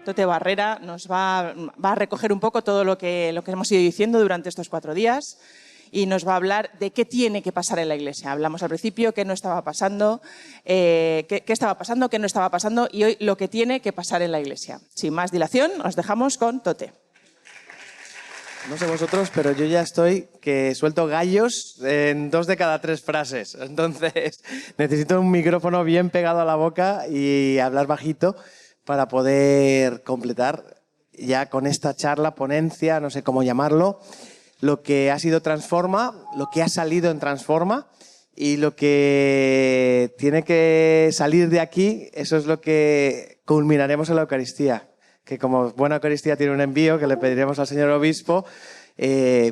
Tote Barrera nos va a recoger un poco todo lo que hemos ido diciendo durante estos 4 días y nos va a hablar de qué tiene que pasar en la Iglesia. Hablamos al principio qué no estaba pasando, qué estaba pasando, qué no estaba pasando y hoy lo que tiene que pasar en la Iglesia. Sin más dilación, os dejamos con Tote. No sé vosotros, pero yo ya estoy que suelto gallos en 2 de cada 3 frases. Entonces necesito un micrófono bien pegado a la boca y hablar bajito para poder completar ya con esta charla, ponencia, no sé cómo llamarlo, lo que ha sido Transforma, lo que ha salido en Transforma y lo que tiene que salir de aquí, eso es lo que culminaremos en la Eucaristía. Que como buena Eucaristía tiene un envío que le pediremos al señor obispo,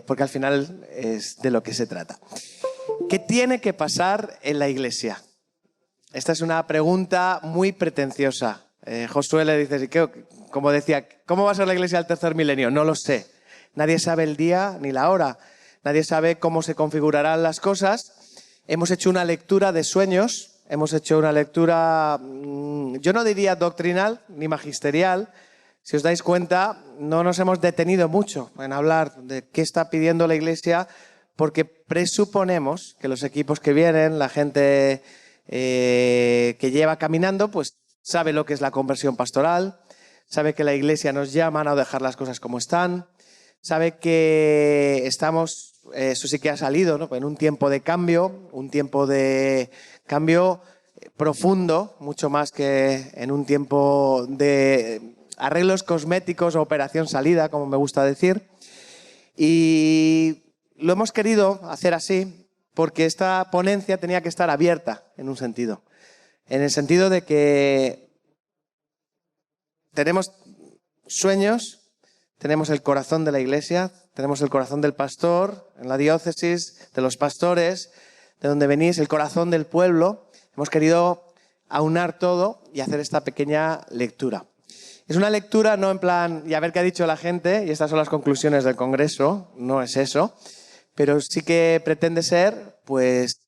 porque al final es de lo que se trata. ¿Qué tiene que pasar en la Iglesia? Esta es una pregunta muy pretenciosa. Josué le dice, como decía, ¿cómo va a ser la Iglesia del tercer milenio? No lo sé. Nadie sabe el día ni la hora. Nadie sabe cómo se configurarán las cosas. Hemos hecho una lectura de sueños. Hemos hecho una lectura, yo no diría doctrinal ni magisterial. Si os dais cuenta, no nos hemos detenido mucho en hablar de qué está pidiendo la Iglesia, porque presuponemos que los equipos que vienen, la gente que lleva caminando, pues sabe lo que es la conversión pastoral, sabe que la Iglesia nos llama a no dejar las cosas como están, sabe que estamos, eso sí que ha salido, ¿no?, en un tiempo de cambio, profundo, mucho más que en un tiempo de arreglos cosméticos o operación salida, como me gusta decir. Y lo hemos querido hacer así porque esta ponencia tenía que estar abierta en un sentido. En el sentido de que tenemos sueños, tenemos el corazón de la Iglesia, tenemos el corazón del pastor, en la diócesis, de los pastores, de donde venís, el corazón del pueblo. Hemos querido aunar todo y hacer esta pequeña lectura. Es una lectura no en plan, y a ver qué ha dicho la gente, y estas son las conclusiones del Congreso, no es eso, pero sí que pretende ser, pues,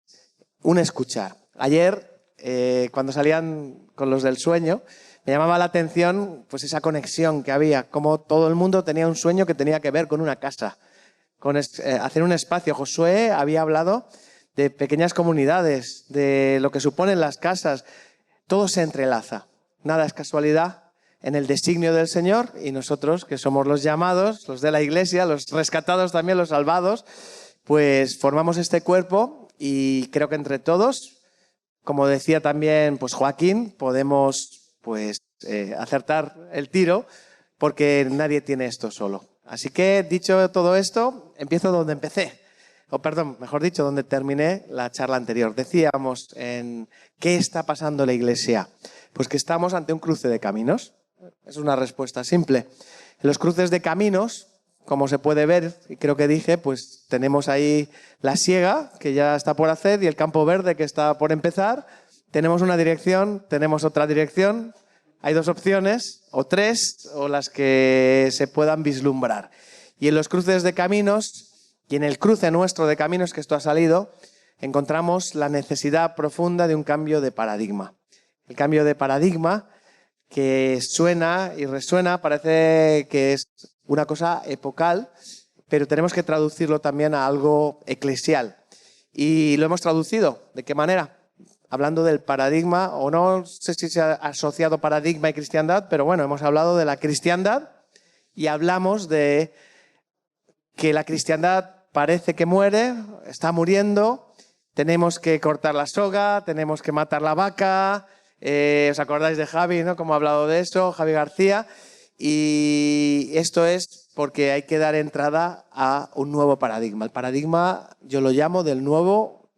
un escuchar. Ayer, cuando salían con los del sueño, me llamaba la atención, pues, esa conexión que había, como todo el mundo tenía un sueño que tenía que ver con una casa, con hacer un espacio. Josué había hablado de pequeñas comunidades, de lo que suponen las casas. Todo se entrelaza, nada es casualidad en el designio del Señor, y nosotros, que somos los llamados, los de la Iglesia, los rescatados también, los salvados, pues formamos este cuerpo y creo que entre todos, como decía también pues Joaquín, podemos pues acertar el tiro porque nadie tiene esto solo. Así que, dicho todo esto, empiezo donde empecé. Mejor dicho, donde terminé la charla anterior. Decíamos en ¿qué está pasando en la Iglesia? Pues que estamos ante un cruce de caminos. Es una respuesta simple. En los cruces de caminos, como se puede ver, y creo que dije, pues tenemos ahí la siega, que ya está por hacer, y el campo verde, que está por empezar. Tenemos una dirección, tenemos otra dirección. Hay 2 opciones, o 3, o las que se puedan vislumbrar. Y en los cruces de caminos, y en el cruce nuestro de caminos, que esto ha salido, encontramos la necesidad profunda de un cambio de paradigma. El cambio de paradigma que suena y resuena, parece que es una cosa epocal, pero tenemos que traducirlo también a algo eclesial. Y lo hemos traducido. ¿De qué manera? Hablando del paradigma, o no sé si se ha asociado paradigma y cristiandad, pero bueno, hemos hablado de la cristiandad y hablamos de que la cristiandad parece que muere, está muriendo, tenemos que cortar la soga, tenemos que matar la vaca. ¿Os acordáis de Javi, ¿no?, cómo ha hablado de eso, Javi García? Y esto es porque hay que dar entrada a un nuevo paradigma. El paradigma, yo lo llamo del nuevo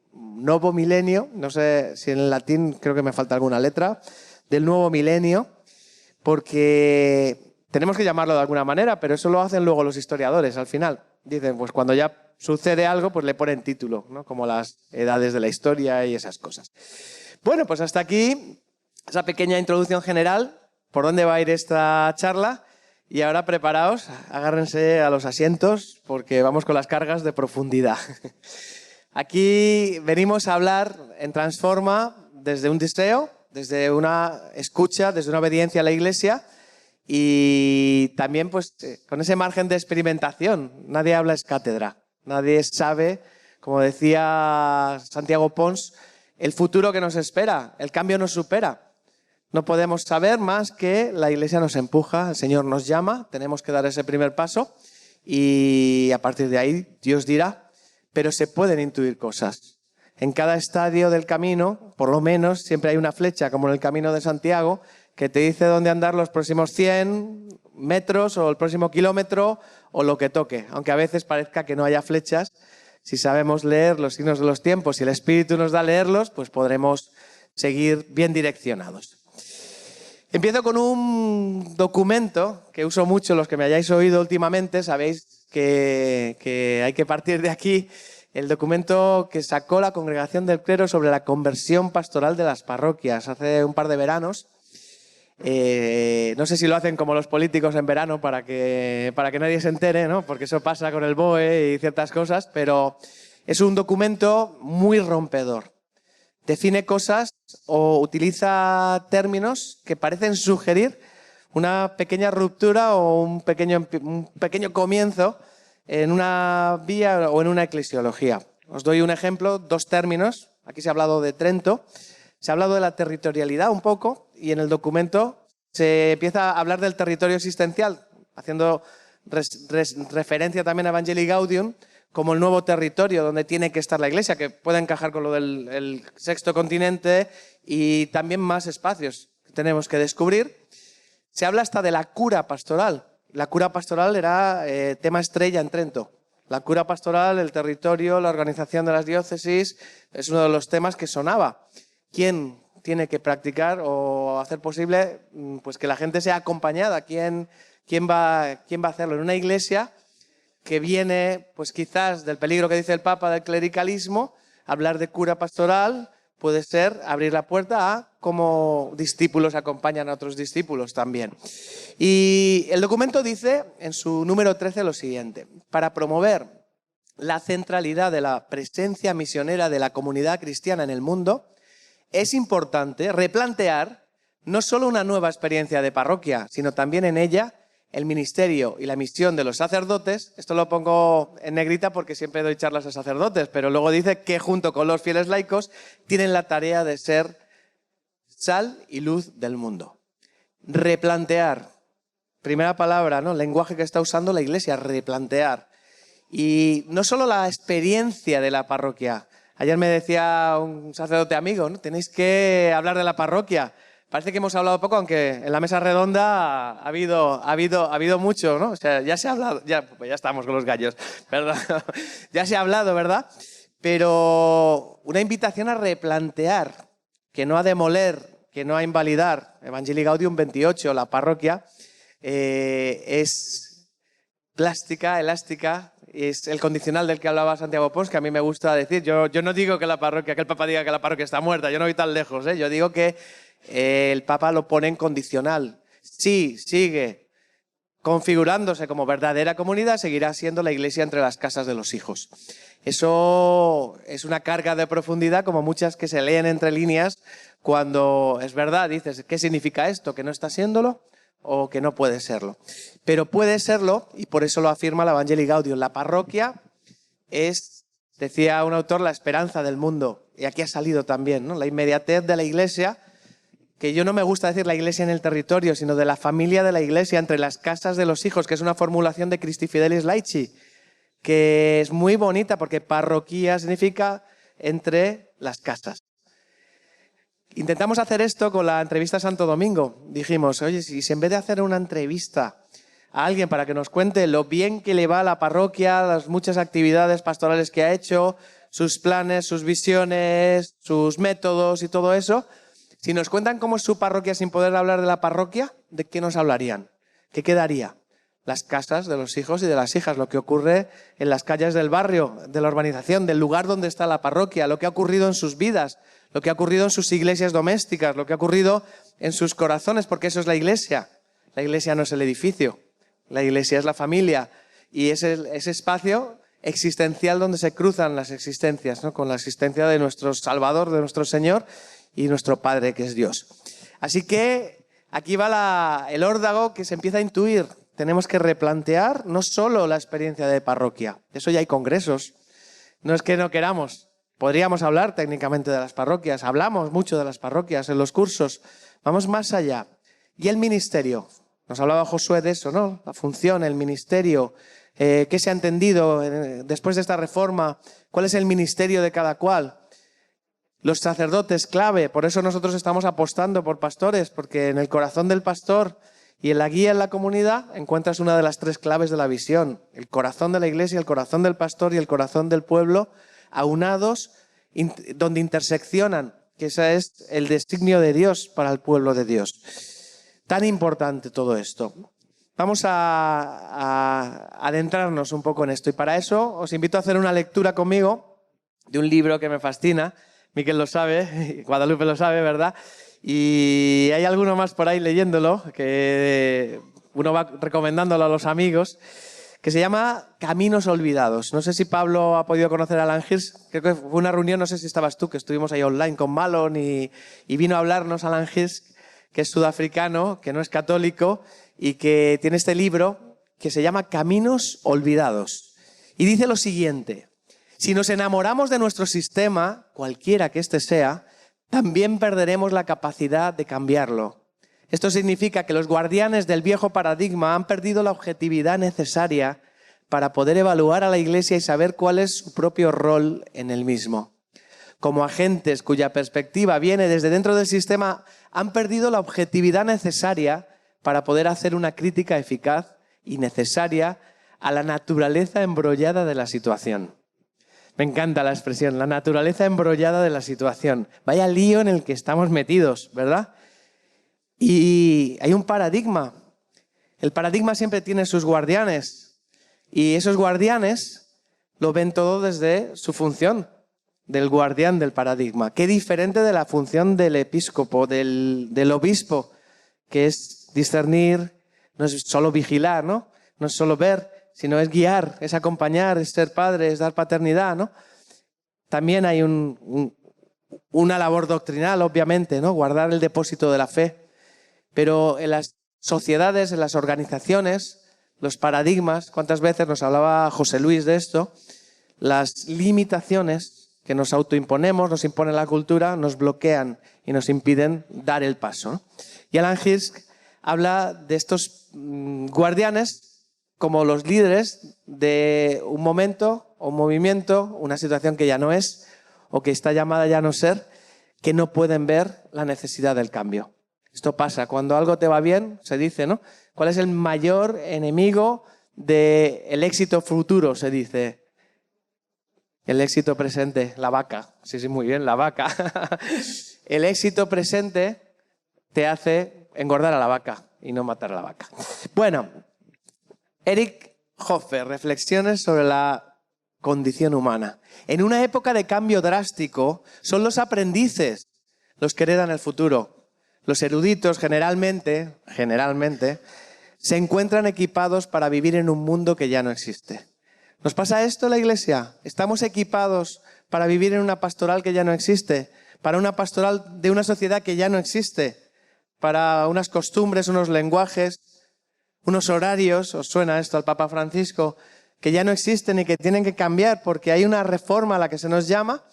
milenio, no sé si en el latín creo que me falta alguna letra, del nuevo milenio, porque tenemos que llamarlo de alguna manera, pero eso lo hacen luego los historiadores al final. Dicen, pues cuando ya sucede algo, pues le ponen título, ¿no?, como las edades de la historia y esas cosas. Bueno, pues hasta aquí esa pequeña introducción general, por dónde va a ir esta charla. Y ahora preparaos, agárrense a los asientos, porque vamos con las cargas de profundidad. Aquí venimos a hablar en Transforma desde un deseo, desde una escucha, desde una obediencia a la Iglesia, y también pues con ese margen de experimentación. Nadie habla es cátedra, nadie sabe, como decía Santiago Pons, el futuro que nos espera, el cambio nos supera. No podemos saber más que la Iglesia nos empuja, el Señor nos llama, tenemos que dar ese primer paso y a partir de ahí Dios dirá, pero se pueden intuir cosas. En cada estadio del camino, por lo menos, siempre hay una flecha, como en el Camino de Santiago, que te dice dónde andar los próximos 100 metros o el próximo kilómetro o lo que toque. Aunque a veces parezca que no haya flechas, si sabemos leer los signos de los tiempos y el Espíritu nos da a leerlos, pues podremos seguir bien direccionados. Empiezo con un documento que uso mucho, los que me hayáis oído últimamente, sabéis que hay que partir de aquí. El documento que sacó la Congregación del Clero sobre la conversión pastoral de las parroquias hace un par de veranos. No sé si lo hacen como los políticos en verano para que nadie se entere, ¿no? Porque eso pasa con el BOE y ciertas cosas, pero es un documento muy rompedor. Define cosas o utiliza términos que parecen sugerir una pequeña ruptura o un pequeño comienzo en una vía o en una eclesiología. Os doy un ejemplo, 2 términos. Aquí se ha hablado de Trento, se ha hablado de la territorialidad un poco y en el documento se empieza a hablar del territorio existencial, haciendo referencia también a Evangelii Gaudium como el nuevo territorio donde tiene que estar la Iglesia, que puede encajar con lo del sexto continente y también más espacios que tenemos que descubrir. Se habla hasta de la cura pastoral. La cura pastoral era tema estrella en Trento. La cura pastoral, el territorio, la organización de las diócesis, es uno de los temas que sonaba. ¿Quién tiene que practicar o hacer posible pues que la gente sea acompañada? ¿Quién va a hacerlo? En una iglesia que viene, pues quizás del peligro que dice el Papa del clericalismo, hablar de cura pastoral puede ser abrir la puerta a cómo discípulos acompañan a otros discípulos también. Y el documento dice en su número 13 lo siguiente: para promover la centralidad de la presencia misionera de la comunidad cristiana en el mundo, es importante replantear no solo una nueva experiencia de parroquia, sino también en ella el ministerio y la misión de los sacerdotes. Esto lo pongo en negrita porque siempre doy charlas a sacerdotes, pero luego dice que junto con los fieles laicos tienen la tarea de ser sal y luz del mundo. Replantear. Primera palabra, ¿no? Lenguaje que está usando la Iglesia, replantear. Y no solo la experiencia de la parroquia. Ayer me decía un sacerdote amigo, ¿no? Tenéis que hablar de la parroquia. Parece que hemos hablado poco, aunque en la mesa redonda ha habido mucho, ¿no? O sea, ya se ha hablado, ya estamos con los gallos, ¿verdad? Ya se ha hablado, ¿verdad? Pero una invitación a replantear, que no a demoler, que no a invalidar. Evangelii Gaudium 28, la parroquia, es plástica, elástica, es el condicional del que hablaba Santiago Pons, que a mí me gusta decir. Yo no digo que el Papa diga que la parroquia está muerta, yo no voy tan lejos, ¿eh? Yo digo que el Papa lo pone en condicional. Sí, sigue configurándose como verdadera comunidad, seguirá siendo la Iglesia entre las casas de los hijos. Eso es una carga de profundidad, como muchas que se leen entre líneas, cuando es verdad, dices, ¿qué significa esto? ¿Que no está siéndolo o que no puede serlo? Pero puede serlo, y por eso lo afirma la Evangelii Gaudium. La parroquia es, decía un autor, la esperanza del mundo. Y aquí ha salido también, ¿no? La inmediatez de la Iglesia, que yo no me gusta decir la Iglesia en el territorio, sino de la familia de la Iglesia entre las casas de los hijos, que es una formulación de Christi Fidelis Laici, que es muy bonita porque parroquia significa entre las casas. Intentamos hacer esto con la entrevista a Santo Domingo. Dijimos, oye, si en vez de hacer una entrevista a alguien para que nos cuente lo bien que le va a la parroquia, las muchas actividades pastorales que ha hecho, sus planes, sus visiones, sus métodos y todo eso, si nos cuentan cómo es su parroquia sin poder hablar de la parroquia, ¿de qué nos hablarían? ¿Qué quedaría? Las casas de los hijos y de las hijas, lo que ocurre en las calles del barrio, de la urbanización, del lugar donde está la parroquia, lo que ha ocurrido en sus vidas, lo que ha ocurrido en sus iglesias domésticas, lo que ha ocurrido en sus corazones, porque eso es la Iglesia. La Iglesia no es el edificio, la Iglesia es la familia y es ese espacio existencial donde se cruzan las existencias, ¿no? Con la existencia de nuestro Salvador, de nuestro Señor y nuestro Padre, que es Dios. Así que aquí va el órdago que se empieza a intuir. Tenemos que replantear no solo la experiencia de parroquia, eso ya hay congresos, no es que no queramos, podríamos hablar técnicamente de las parroquias, hablamos mucho de las parroquias en los cursos, vamos más allá. Y el ministerio, nos hablaba Josué de eso, ¿no? La función, el ministerio, ¿qué se ha entendido después de esta reforma? ¿Cuál es el ministerio de cada cual? Los sacerdotes, clave, por eso nosotros estamos apostando por pastores, porque en el corazón del pastor y en la guía en la comunidad encuentras una de las 3 claves de la visión. El corazón de la iglesia, el corazón del pastor y el corazón del pueblo, aunados, donde interseccionan, que ese es el designio de Dios para el pueblo de Dios. Tan importante todo esto. Vamos a adentrarnos un poco en esto y para eso os invito a hacer una lectura conmigo de un libro que me fascina. Miquel lo sabe, Guadalupe lo sabe, ¿verdad? Y hay alguno más por ahí leyéndolo, que uno va recomendándolo a los amigos, que se llama Caminos Olvidados. No sé si Pablo ha podido conocer a Alan Hirsch, creo que fue una reunión, no sé si estabas tú, que estuvimos ahí online con Malon y vino a hablarnos Alan Hirsch, que es sudafricano, que no es católico y que tiene este libro que se llama Caminos Olvidados. Y dice lo siguiente: si nos enamoramos de nuestro sistema, cualquiera que éste sea, también perderemos la capacidad de cambiarlo. Esto significa que los guardianes del viejo paradigma han perdido la objetividad necesaria para poder evaluar a la Iglesia y saber cuál es su propio rol en el mismo. Como agentes cuya perspectiva viene desde dentro del sistema, han perdido la objetividad necesaria para poder hacer una crítica eficaz y necesaria a la naturaleza embrollada de la situación. Me encanta la expresión, la naturaleza embrollada de la situación. Vaya lío en el que estamos metidos, ¿verdad? Y hay un paradigma. El paradigma siempre tiene sus guardianes. Y esos guardianes lo ven todo desde su función, del guardián del paradigma. Qué diferente de la función del episcopo, del obispo, que es discernir, no es solo vigilar, ¿no? No es solo ver, sino es guiar, es acompañar, es ser padre, es dar paternidad, ¿no? También hay una labor doctrinal, obviamente, ¿no? Guardar el depósito de la fe. Pero en las sociedades, en las organizaciones, los paradigmas, ¿cuántas veces nos hablaba José Luis de esto? Las limitaciones que nos autoimponemos, nos impone la cultura, nos bloquean y nos impiden dar el paso, ¿no? Y Alan Hirsch habla de estos guardianes como los líderes de un momento, un movimiento, una situación que ya no es o que está llamada ya a no ser, que no pueden ver la necesidad del cambio. Esto pasa, cuando algo te va bien, se dice, ¿no? ¿Cuál es el mayor enemigo del éxito futuro? Se dice. El éxito presente, la vaca. Sí, muy bien, la vaca. El éxito presente te hace engordar a la vaca y no matar a la vaca. Bueno, Eric Hoffer, reflexiones sobre la condición humana. En una época de cambio drástico, son los aprendices los que heredan el futuro. Los eruditos generalmente, se encuentran equipados para vivir en un mundo que ya no existe. ¿Nos pasa esto en la Iglesia? ¿Estamos equipados para vivir en una pastoral que ya no existe? ¿Para una pastoral de una sociedad que ya no existe? ¿Para unas costumbres, unos lenguajes, unos horarios? ¿Os suena esto al Papa Francisco? Que ya no existen y que tienen que cambiar porque hay una reforma a la que se nos llama.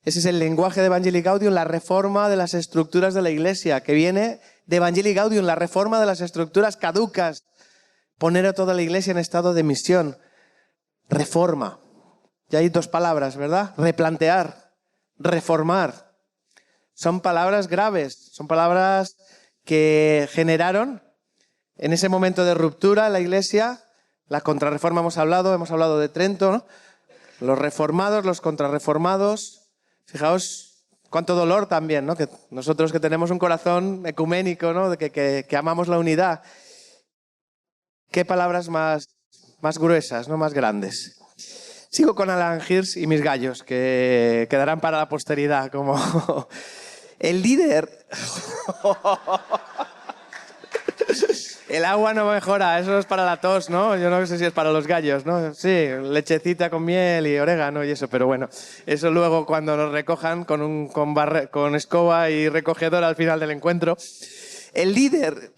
Ese es el lenguaje de Evangelii Gaudium, la reforma de las estructuras de la Iglesia, que viene de Evangelii Gaudium, la reforma de las estructuras caducas. Poner a toda la Iglesia en estado de misión. Reforma. Ya hay 2 palabras, ¿verdad? Replantear, reformar. Son palabras graves, son palabras que generaron en ese momento de ruptura en la Iglesia. La contrarreforma hemos hablado de Trento, ¿no? Los reformados, los contrarreformados. Fijaos cuánto dolor también, ¿no? Que nosotros que tenemos un corazón ecuménico, ¿no? Que amamos la unidad. Qué palabras más gruesas, ¿no? Más grandes. Sigo con Alan Hirsch y mis gallos, que quedarán para la posteridad como el líder. El agua no mejora, eso es para la tos, ¿no? Yo no sé si es para los gallos, ¿no? Sí, lechecita con miel y orégano y eso, pero bueno, eso luego cuando nos recojan con escoba y recogedor al final del encuentro. El líder...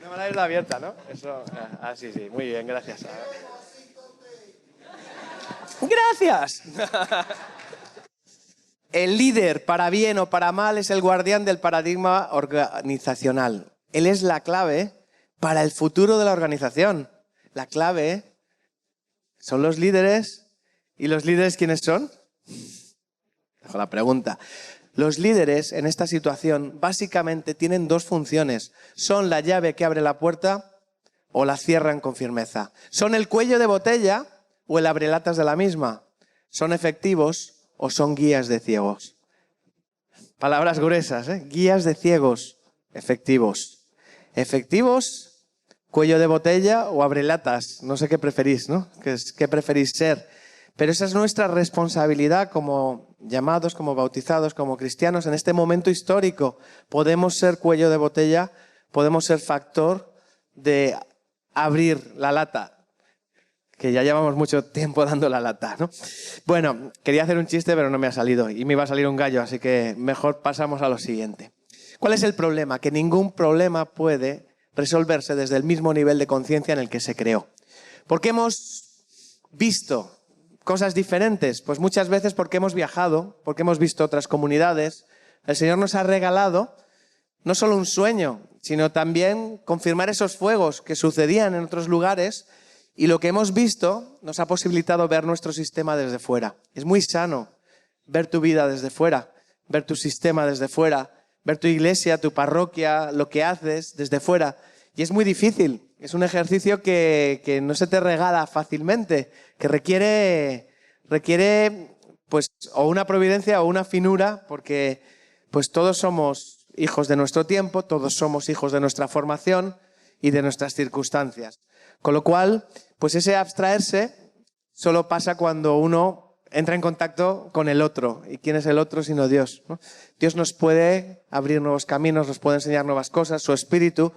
No me la habéis abierta, ¿no? Eso... sí, muy bien, gracias. ¡Gracias! El líder, para bien o para mal, es el guardián del paradigma organizacional. Él es la clave para el futuro de la organización. La clave son los líderes. ¿Y los líderes quiénes son? Dejo la pregunta. Los líderes en esta situación básicamente tienen dos funciones. Son la llave que abre la puerta o la cierran con firmeza. Son el cuello de botella o el abrelatas de la misma. Son efectivos o son guías de ciegos. Palabras gruesas, ¿eh? Guías de ciegos, efectivos. Efectivos, cuello de botella o abrelatas. No sé qué preferís, ¿no? ¿Qué preferís ser? Pero esa es nuestra responsabilidad como llamados, como bautizados, como cristianos en este momento histórico. Podemos ser cuello de botella, podemos ser factor de abrir la lata, que ya llevamos mucho tiempo dando la lata, ¿no? Bueno, quería hacer un chiste, pero no me ha salido y me iba a salir un gallo, así que mejor pasamos a lo siguiente. ¿Cuál es el problema? Que ningún problema puede resolverse desde el mismo nivel de conciencia en el que se creó. ¿Por qué hemos visto cosas diferentes? Pues muchas veces porque hemos viajado, porque hemos visto otras comunidades. El Señor nos ha regalado no solo un sueño, sino también confirmar esos fuegos que sucedían en otros lugares, y lo que hemos visto nos ha posibilitado ver nuestro sistema desde fuera. Es muy sano ver tu vida desde fuera, ver tu sistema desde fuera, ver tu iglesia, tu parroquia, lo que haces desde fuera. Y es muy difícil. Es un ejercicio que no se te regala fácilmente, que requiere pues o una providencia o una finura, porque pues todos somos hijos de nuestro tiempo, todos somos hijos de nuestra formación y de nuestras circunstancias. Con lo cual, pues ese abstraerse solo pasa cuando uno entra en contacto con el otro. ¿Y quién es el otro sino Dios, ¿no? Dios nos puede abrir nuevos caminos, nos puede enseñar nuevas cosas, su Espíritu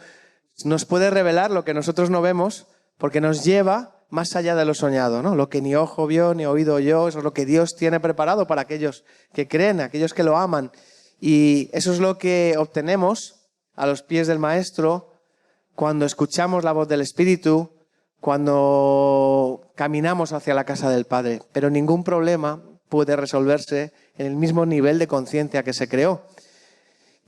nos puede revelar lo que nosotros no vemos, porque nos lleva más allá de lo soñado, ¿no? Lo que ni ojo vio, ni oído oyó, eso es lo que Dios tiene preparado para aquellos que creen, aquellos que lo aman. Y eso es lo que obtenemos a los pies del Maestro cuando escuchamos la voz del Espíritu, cuando caminamos hacia la casa del Padre. Pero ningún problema puede resolverse en el mismo nivel de conciencia que se creó.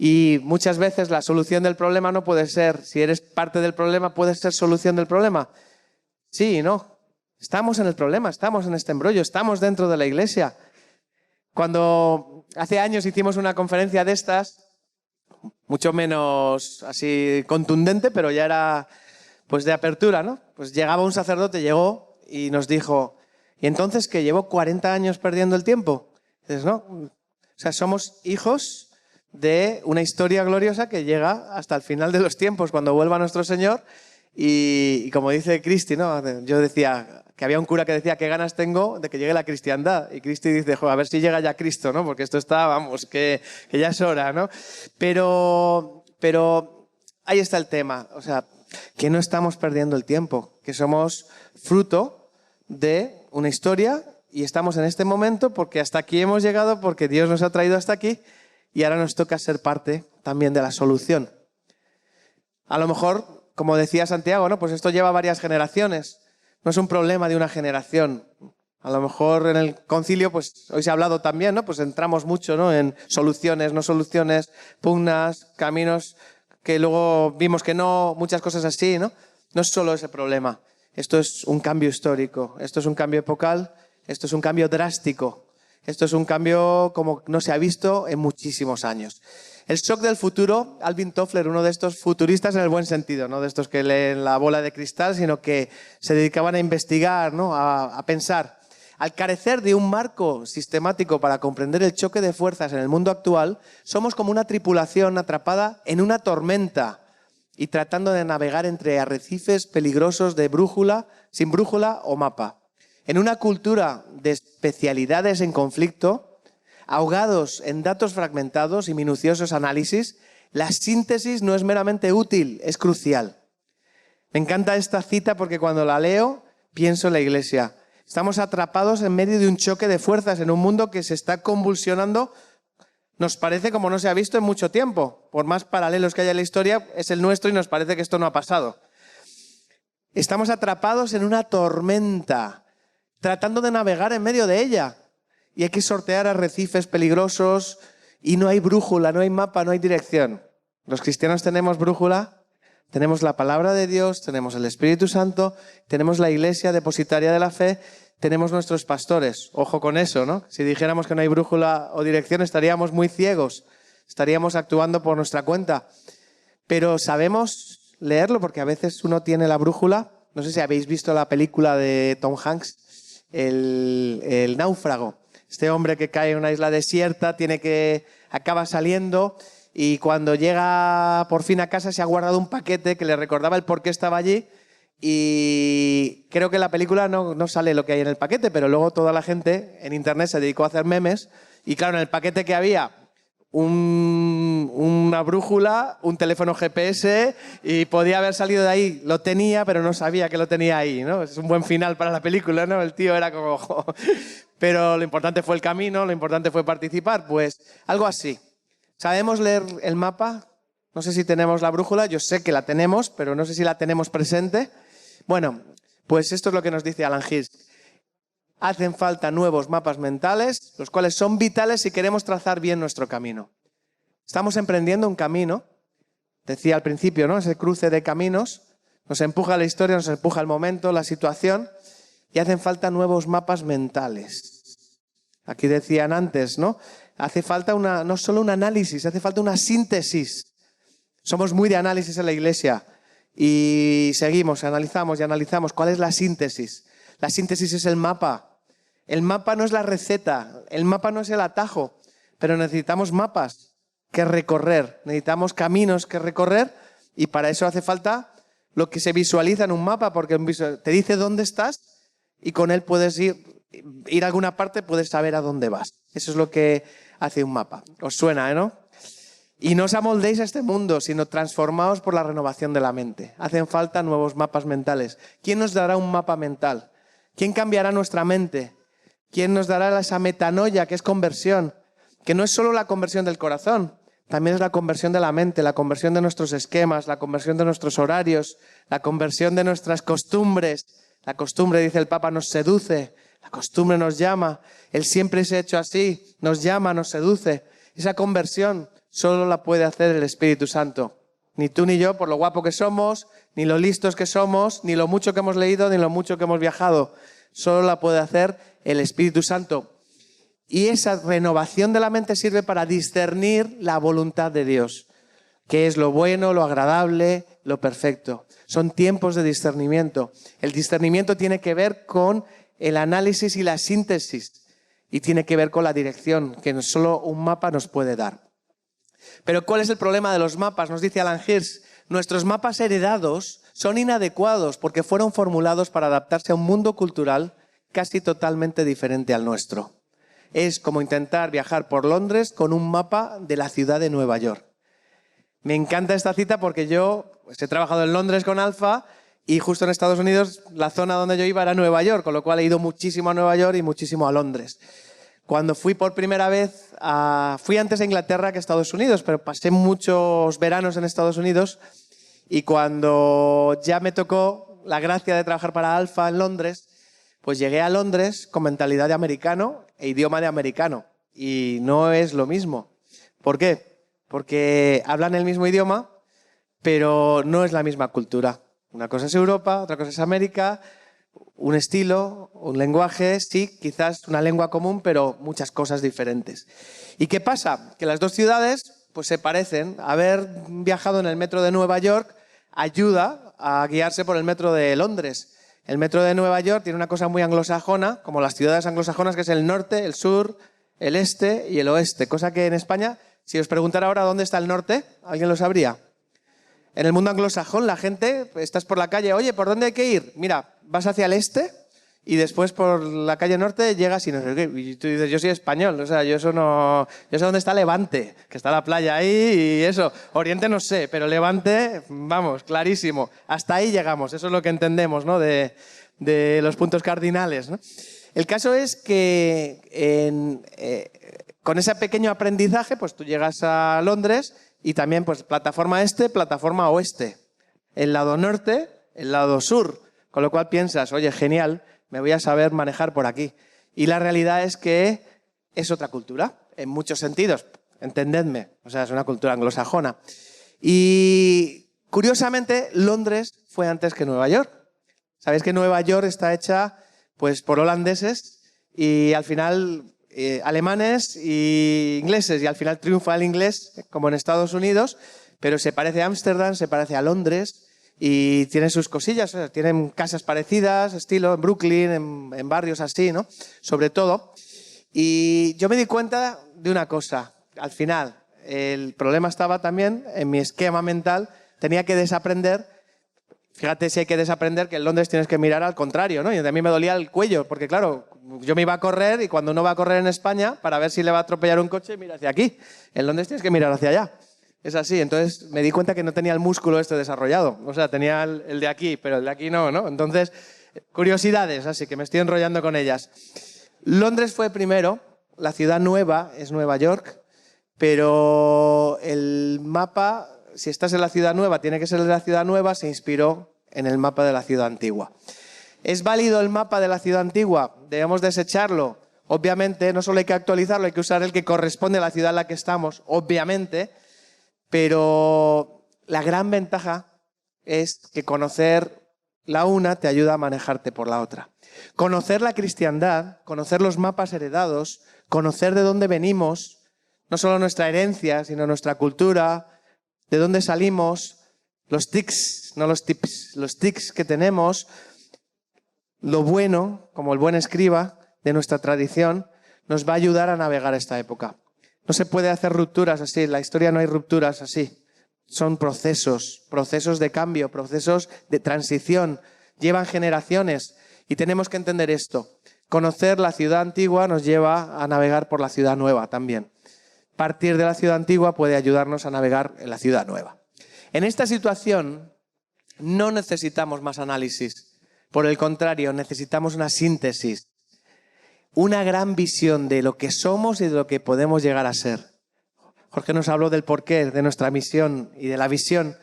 Y muchas veces la solución del problema no puede ser, si eres parte del problema, ¿puede ser solución del problema? Sí y no. Estamos en el problema, estamos en este embrollo, estamos dentro de la iglesia. Cuando hace años hicimos una conferencia de estas, mucho menos así contundente, pero ya era pues de apertura, ¿no? Pues llegaba un sacerdote, llegó y nos dijo, ¿y entonces que llevo 40 años perdiendo el tiempo? Dices, ¿no? O sea, somos hijos de una historia gloriosa que llega hasta el final de los tiempos, cuando vuelva nuestro Señor. Y como dice Cristi, ¿no? Yo decía que había un cura que decía, ¿qué ganas tengo de que llegue la cristiandad? Y Cristi dice, a ver si llega ya Cristo, ¿no? Porque esto está, vamos, que ya es hora, ¿no? Pero ahí está el tema, o sea, que no estamos perdiendo el tiempo, que somos fruto de una historia y estamos en este momento porque hasta aquí hemos llegado, porque Dios nos ha traído hasta aquí. Y ahora nos toca ser parte también de la solución. A lo mejor, como decía Santiago, ¿no? Pues esto lleva varias generaciones. No es un problema de una generación. A lo mejor en el concilio, pues hoy se ha hablado también, ¿no? Pues entramos mucho, ¿no? En soluciones, no soluciones, pugnas, caminos que luego vimos que no, muchas cosas así, ¿no? No es solo ese problema. Esto es un cambio histórico, esto es un cambio epocal, esto es un cambio drástico. Esto es un cambio como no se ha visto en muchísimos años. El shock del futuro, Alvin Toffler, uno de estos futuristas en el buen sentido, no de estos que leen la bola de cristal, sino que se dedicaban a investigar, ¿no? a pensar. Al carecer de un marco sistemático para comprender el choque de fuerzas en el mundo actual, somos como una tripulación atrapada en una tormenta y tratando de navegar entre arrecifes peligrosos de brújula, sin brújula o mapa. En una cultura de especialidades en conflicto, ahogados en datos fragmentados y minuciosos análisis, la síntesis no es meramente útil, es crucial. Me encanta esta cita porque cuando la leo pienso en la iglesia. Estamos atrapados en medio de un choque de fuerzas en un mundo que se está convulsionando nos parece como no se ha visto en mucho tiempo. Por más paralelos que haya en la historia, es el nuestro y nos parece que esto no ha pasado. Estamos atrapados en una tormenta, tratando de navegar en medio de ella. Y hay que sortear arrecifes peligrosos y no hay brújula, no hay mapa, no hay dirección. Los cristianos tenemos brújula, tenemos la palabra de Dios, tenemos el Espíritu Santo, tenemos la iglesia depositaria de la fe, tenemos nuestros pastores. Ojo con eso, ¿no? Si dijéramos que no hay brújula o dirección, estaríamos muy ciegos, estaríamos actuando por nuestra cuenta. Pero sabemos leerlo porque a veces uno tiene la brújula. No sé si habéis visto la película de Tom Hanks, el náufrago. Este hombre que cae en una isla desierta, acaba saliendo y cuando llega por fin a casa se ha guardado un paquete que le recordaba el por qué estaba allí y creo que en la película no sale lo que hay en el paquete, pero luego toda la gente en internet se dedicó a hacer memes y claro, en el paquete que había una brújula, un teléfono GPS y podía haber salido de ahí. Lo tenía, pero no sabía que lo tenía ahí, ¿no? Es un buen final para la película, ¿no? El tío era como... Pero lo importante fue el camino, lo importante fue participar. Pues algo así. ¿Sabemos leer el mapa? No sé si tenemos la brújula. Yo sé que la tenemos, pero no sé si la tenemos presente. Bueno, pues esto es lo que nos dice Alan Hirsch. Hacen falta nuevos mapas mentales, los cuales son vitales si queremos trazar bien nuestro camino. Estamos emprendiendo un camino, decía al principio, ¿no? Ese cruce de caminos, nos empuja la historia, nos empuja el momento, la situación, y hacen falta nuevos mapas mentales. Aquí decían antes, ¿no? Hace falta no solo un análisis, hace falta una síntesis. Somos muy de análisis en la iglesia y seguimos, analizamos y analizamos. ¿Cuál es la síntesis? La síntesis es el mapa. El mapa no es la receta, el mapa no es el atajo, pero necesitamos mapas que recorrer, necesitamos caminos que recorrer y para eso hace falta lo que se visualiza en un mapa, porque te dice dónde estás y con él puedes ir a alguna parte, puedes saber a dónde vas. Eso es lo que hace un mapa. ¿Os suena, no? Y no os amoldéis a este mundo, sino transformaos por la renovación de la mente. Hacen falta nuevos mapas mentales. ¿Quién nos dará un mapa mental? ¿Quién cambiará nuestra mente? ¿Quién nos dará esa metanoia, que es conversión? Que no es solo la conversión del corazón, también es la conversión de la mente, la conversión de nuestros esquemas, la conversión de nuestros horarios, la conversión de nuestras costumbres. La costumbre, dice el Papa, nos seduce, la costumbre nos llama, Él siempre se ha hecho así, nos llama, nos seduce. Esa conversión solo la puede hacer el Espíritu Santo. Ni tú ni yo, por lo guapo que somos, ni lo listos que somos, ni lo mucho que hemos leído, ni lo mucho que hemos viajado. Solo la puede hacer el Espíritu Santo. Y esa renovación de la mente sirve para discernir la voluntad de Dios, que es lo bueno, lo agradable, lo perfecto. Son tiempos de discernimiento. El discernimiento tiene que ver con el análisis y la síntesis y tiene que ver con la dirección que solo un mapa nos puede dar. Pero ¿cuál es el problema de los mapas? Nos dice Alan Hirsch, nuestros mapas heredados son inadecuados porque fueron formulados para adaptarse a un mundo cultural casi totalmente diferente al nuestro. Es como intentar viajar por Londres con un mapa de la ciudad de Nueva York. Me encanta esta cita porque yo he trabajado en Londres con Alfa y justo en Estados Unidos la zona donde yo iba era Nueva York, con lo cual he ido muchísimo a Nueva York y muchísimo a Londres. Cuando fui por primera vez, fui antes a Inglaterra que a Estados Unidos, pero pasé muchos veranos en Estados Unidos y cuando ya me tocó la gracia de trabajar para Alfa en Londres, pues llegué a Londres con mentalidad de americano e idioma de americano y no es lo mismo. ¿Por qué? Porque hablan el mismo idioma, pero no es la misma cultura. Una cosa es Europa, otra cosa es América, un estilo, un lenguaje, sí, quizás una lengua común, pero muchas cosas diferentes. ¿Y qué pasa? Que las dos ciudades pues se parecen. Haber viajado en el metro de Nueva York ayuda a guiarse por el metro de Londres. El metro de Nueva York tiene una cosa muy anglosajona, como las ciudades anglosajonas, que es el norte, el sur, el este y el oeste. Cosa que en España, si os preguntara ahora dónde está el norte, ¿alguien lo sabría? En el mundo anglosajón la gente, estás por la calle, oye, ¿por dónde hay que ir? Mira, vas hacia el este y después por la calle norte llegas y no sé qué. Y tú dices, yo soy español, o sea, yo sé dónde está Levante, que está la playa ahí y eso. Oriente no sé, pero Levante, vamos, clarísimo. Hasta ahí llegamos, eso es lo que entendemos, ¿no? De los puntos cardinales, ¿no? El caso es que con ese pequeño aprendizaje, pues tú llegas a Londres y también pues plataforma este, plataforma oeste. El lado norte, el lado sur. Con lo cual piensas, oye, genial, me voy a saber manejar por aquí. Y la realidad es que es otra cultura, en muchos sentidos. Entendedme, o sea, es una cultura anglosajona. Y curiosamente, Londres fue antes que Nueva York. Sabéis que Nueva York está hecha pues, por holandeses y al final alemanes e ingleses, y al final triunfa el inglés, como en Estados Unidos, pero se parece a Ámsterdam, se parece a Londres y tiene sus cosillas, o sea, tienen casas parecidas, estilo en Brooklyn, en barrios así, ¿no? Sobre todo. Y yo me di cuenta de una cosa, al final, el problema estaba también en mi esquema mental, tenía que desaprender. Fíjate si hay que desaprender que en Londres tienes que mirar al contrario, ¿no? Y a mí me dolía el cuello, porque claro, yo me iba a correr y cuando uno va a correr en España, para ver si le va a atropellar un coche, mira hacia aquí. En Londres tienes que mirar hacia allá. Es así, entonces me di cuenta que no tenía el músculo este desarrollado. O sea, tenía el de aquí, pero el de aquí no, ¿no? Entonces, curiosidades, así que me estoy enrollando con ellas. Londres fue primero, la ciudad nueva es Nueva York, pero el mapa, si estás en la ciudad nueva, tiene que ser de la ciudad nueva, se inspiró en el mapa de la ciudad antigua. ¿Es válido el mapa de la ciudad antigua? ¿Debemos desecharlo? Obviamente, no solo hay que actualizarlo, hay que usar el que corresponde a la ciudad en la que estamos, obviamente, pero la gran ventaja es que conocer la una te ayuda a manejarte por la otra. Conocer la cristiandad, conocer los mapas heredados, conocer de dónde venimos, no solo nuestra herencia, sino nuestra cultura, de dónde salimos, los tics, no los tips, los tics que tenemos, lo bueno, como el buen escriba de nuestra tradición, nos va a ayudar a navegar esta época. No se puede hacer rupturas así, en la historia no hay rupturas así. Son procesos de cambio, procesos de transición, llevan generaciones y tenemos que entender esto. Conocer la ciudad antigua nos lleva a navegar por la ciudad nueva también. Partir de la ciudad antigua puede ayudarnos a navegar en la ciudad nueva. En esta situación no necesitamos más análisis. Por el contrario, necesitamos una síntesis, una gran visión de lo que somos y de lo que podemos llegar a ser. Jorge nos habló del porqué, de nuestra misión y de la visión.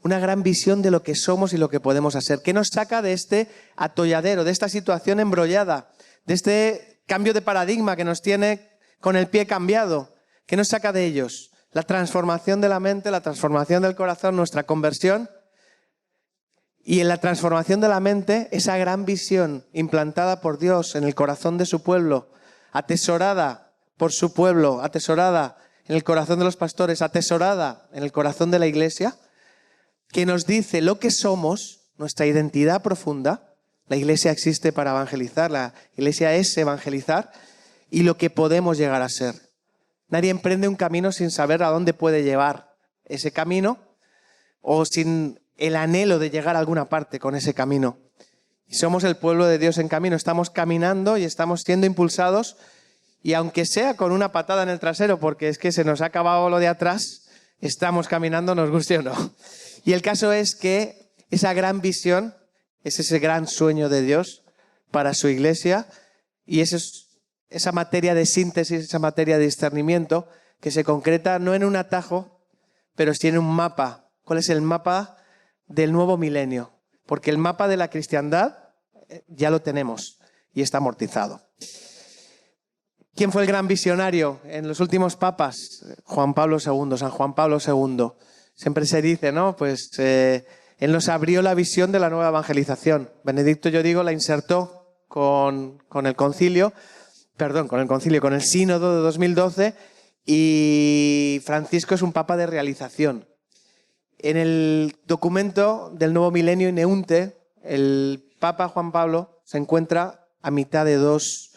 Una gran visión de lo que somos y lo que podemos hacer. ¿Qué nos saca de este atolladero, de esta situación embrollada, de este cambio de paradigma que nos tiene con el pie cambiado? ¿Qué nos saca de ellos? La transformación de la mente, la transformación del corazón, nuestra conversión. Y en la transformación de la mente, esa gran visión implantada por Dios en el corazón de su pueblo, atesorada por su pueblo, atesorada en el corazón de los pastores, atesorada en el corazón de la iglesia, que nos dice lo que somos, nuestra identidad profunda. La iglesia existe para evangelizar, la iglesia es evangelizar, y lo que podemos llegar a ser. Nadie emprende un camino sin saber a dónde puede llevar ese camino o sin el anhelo de llegar a alguna parte con ese camino. Y somos el pueblo de Dios en camino, estamos caminando y estamos siendo impulsados, y aunque sea con una patada en el trasero, porque es que se nos ha acabado lo de atrás, estamos caminando, nos guste o no. Y el caso es que esa gran visión es ese gran sueño de Dios para su iglesia, y esa materia de síntesis, esa materia de discernimiento que se concreta no en un atajo, pero sí en un mapa. ¿Cuál es el mapa del nuevo milenio? Porque el mapa de la cristiandad ya lo tenemos y está amortizado. ¿Quién fue el gran visionario en los últimos papas? Juan Pablo II, San Juan Pablo II. Siempre se dice, ¿no? Pues él nos abrió la visión de la nueva evangelización. Benedicto, yo digo, la insertó con el sínodo de 2012, y Francisco es un papa de realización. En el documento del nuevo milenio Neunte, el Papa Juan Pablo se encuentra a mitad de dos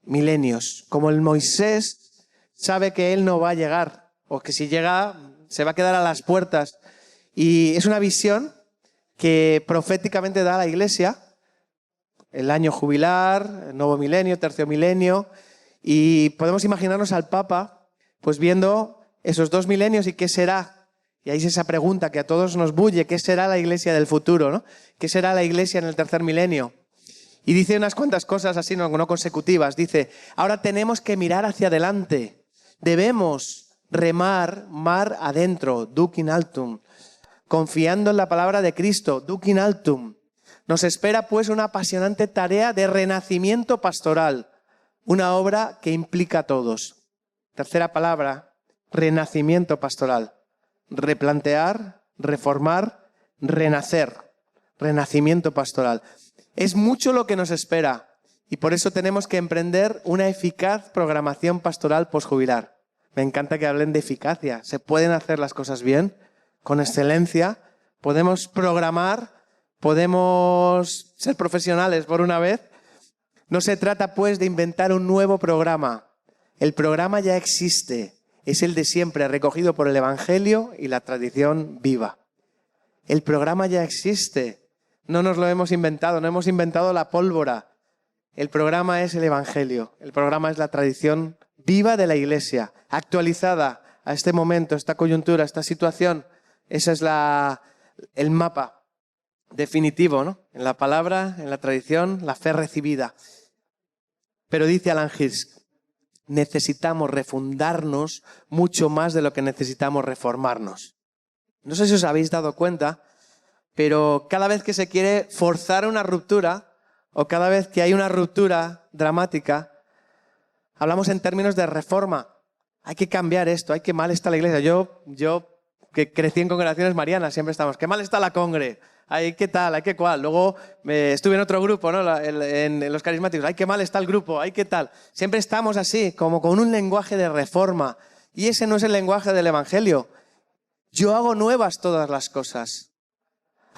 milenios. Como el Moisés sabe que él no va a llegar, o que si llega se va a quedar a las puertas. Y es una visión que proféticamente da a la Iglesia, el año jubilar, el nuevo milenio, tercio milenio, y podemos imaginarnos al Papa pues viendo esos 2 milenios y qué será. Y ahí es esa pregunta que a todos nos bulle: ¿qué será la Iglesia del futuro, ¿no? ¿Qué será la Iglesia en el tercer milenio? Y dice unas cuantas cosas así, no consecutivas. Dice, ahora tenemos que mirar hacia adelante. Debemos remar mar adentro, duc in altum, confiando en la palabra de Cristo, duc in altum. Nos espera pues una apasionante tarea de renacimiento pastoral, una obra que implica a todos. Tercera palabra, renacimiento pastoral. Replantear, reformar, renacer. Renacimiento pastoral. Es mucho lo que nos espera y por eso tenemos que emprender una eficaz programación pastoral posjubilar. Me encanta que hablen de eficacia. Se pueden hacer las cosas bien, con excelencia. Podemos programar, podemos ser profesionales por una vez. No se trata pues de inventar un nuevo programa. El programa ya existe. Es el de siempre, recogido por el Evangelio y la tradición viva. El programa ya existe. No nos lo hemos inventado, no hemos inventado la pólvora. El programa es el Evangelio, el programa es la tradición viva de la Iglesia, actualizada a este momento, esta coyuntura, esta situación. Ese es el mapa definitivo, ¿no? En la palabra, en la tradición, la fe recibida. Pero dice Alan Hirsch, necesitamos refundarnos mucho más de lo que necesitamos reformarnos. No sé si os habéis dado cuenta, pero cada vez que se quiere forzar una ruptura o cada vez que hay una ruptura dramática, hablamos en términos de reforma. Hay que cambiar esto, hay que mal está la iglesia. Yo que crecí en congregaciones marianas, siempre estamos, qué mal está la congre, ay, qué tal, ay, qué cual. Luego estuve en otro grupo, ¿no? en los carismáticos, ay, qué mal está el grupo, ay, qué tal. Siempre estamos así, como con un lenguaje de reforma. Y ese no es el lenguaje del Evangelio. Yo hago nuevas todas las cosas.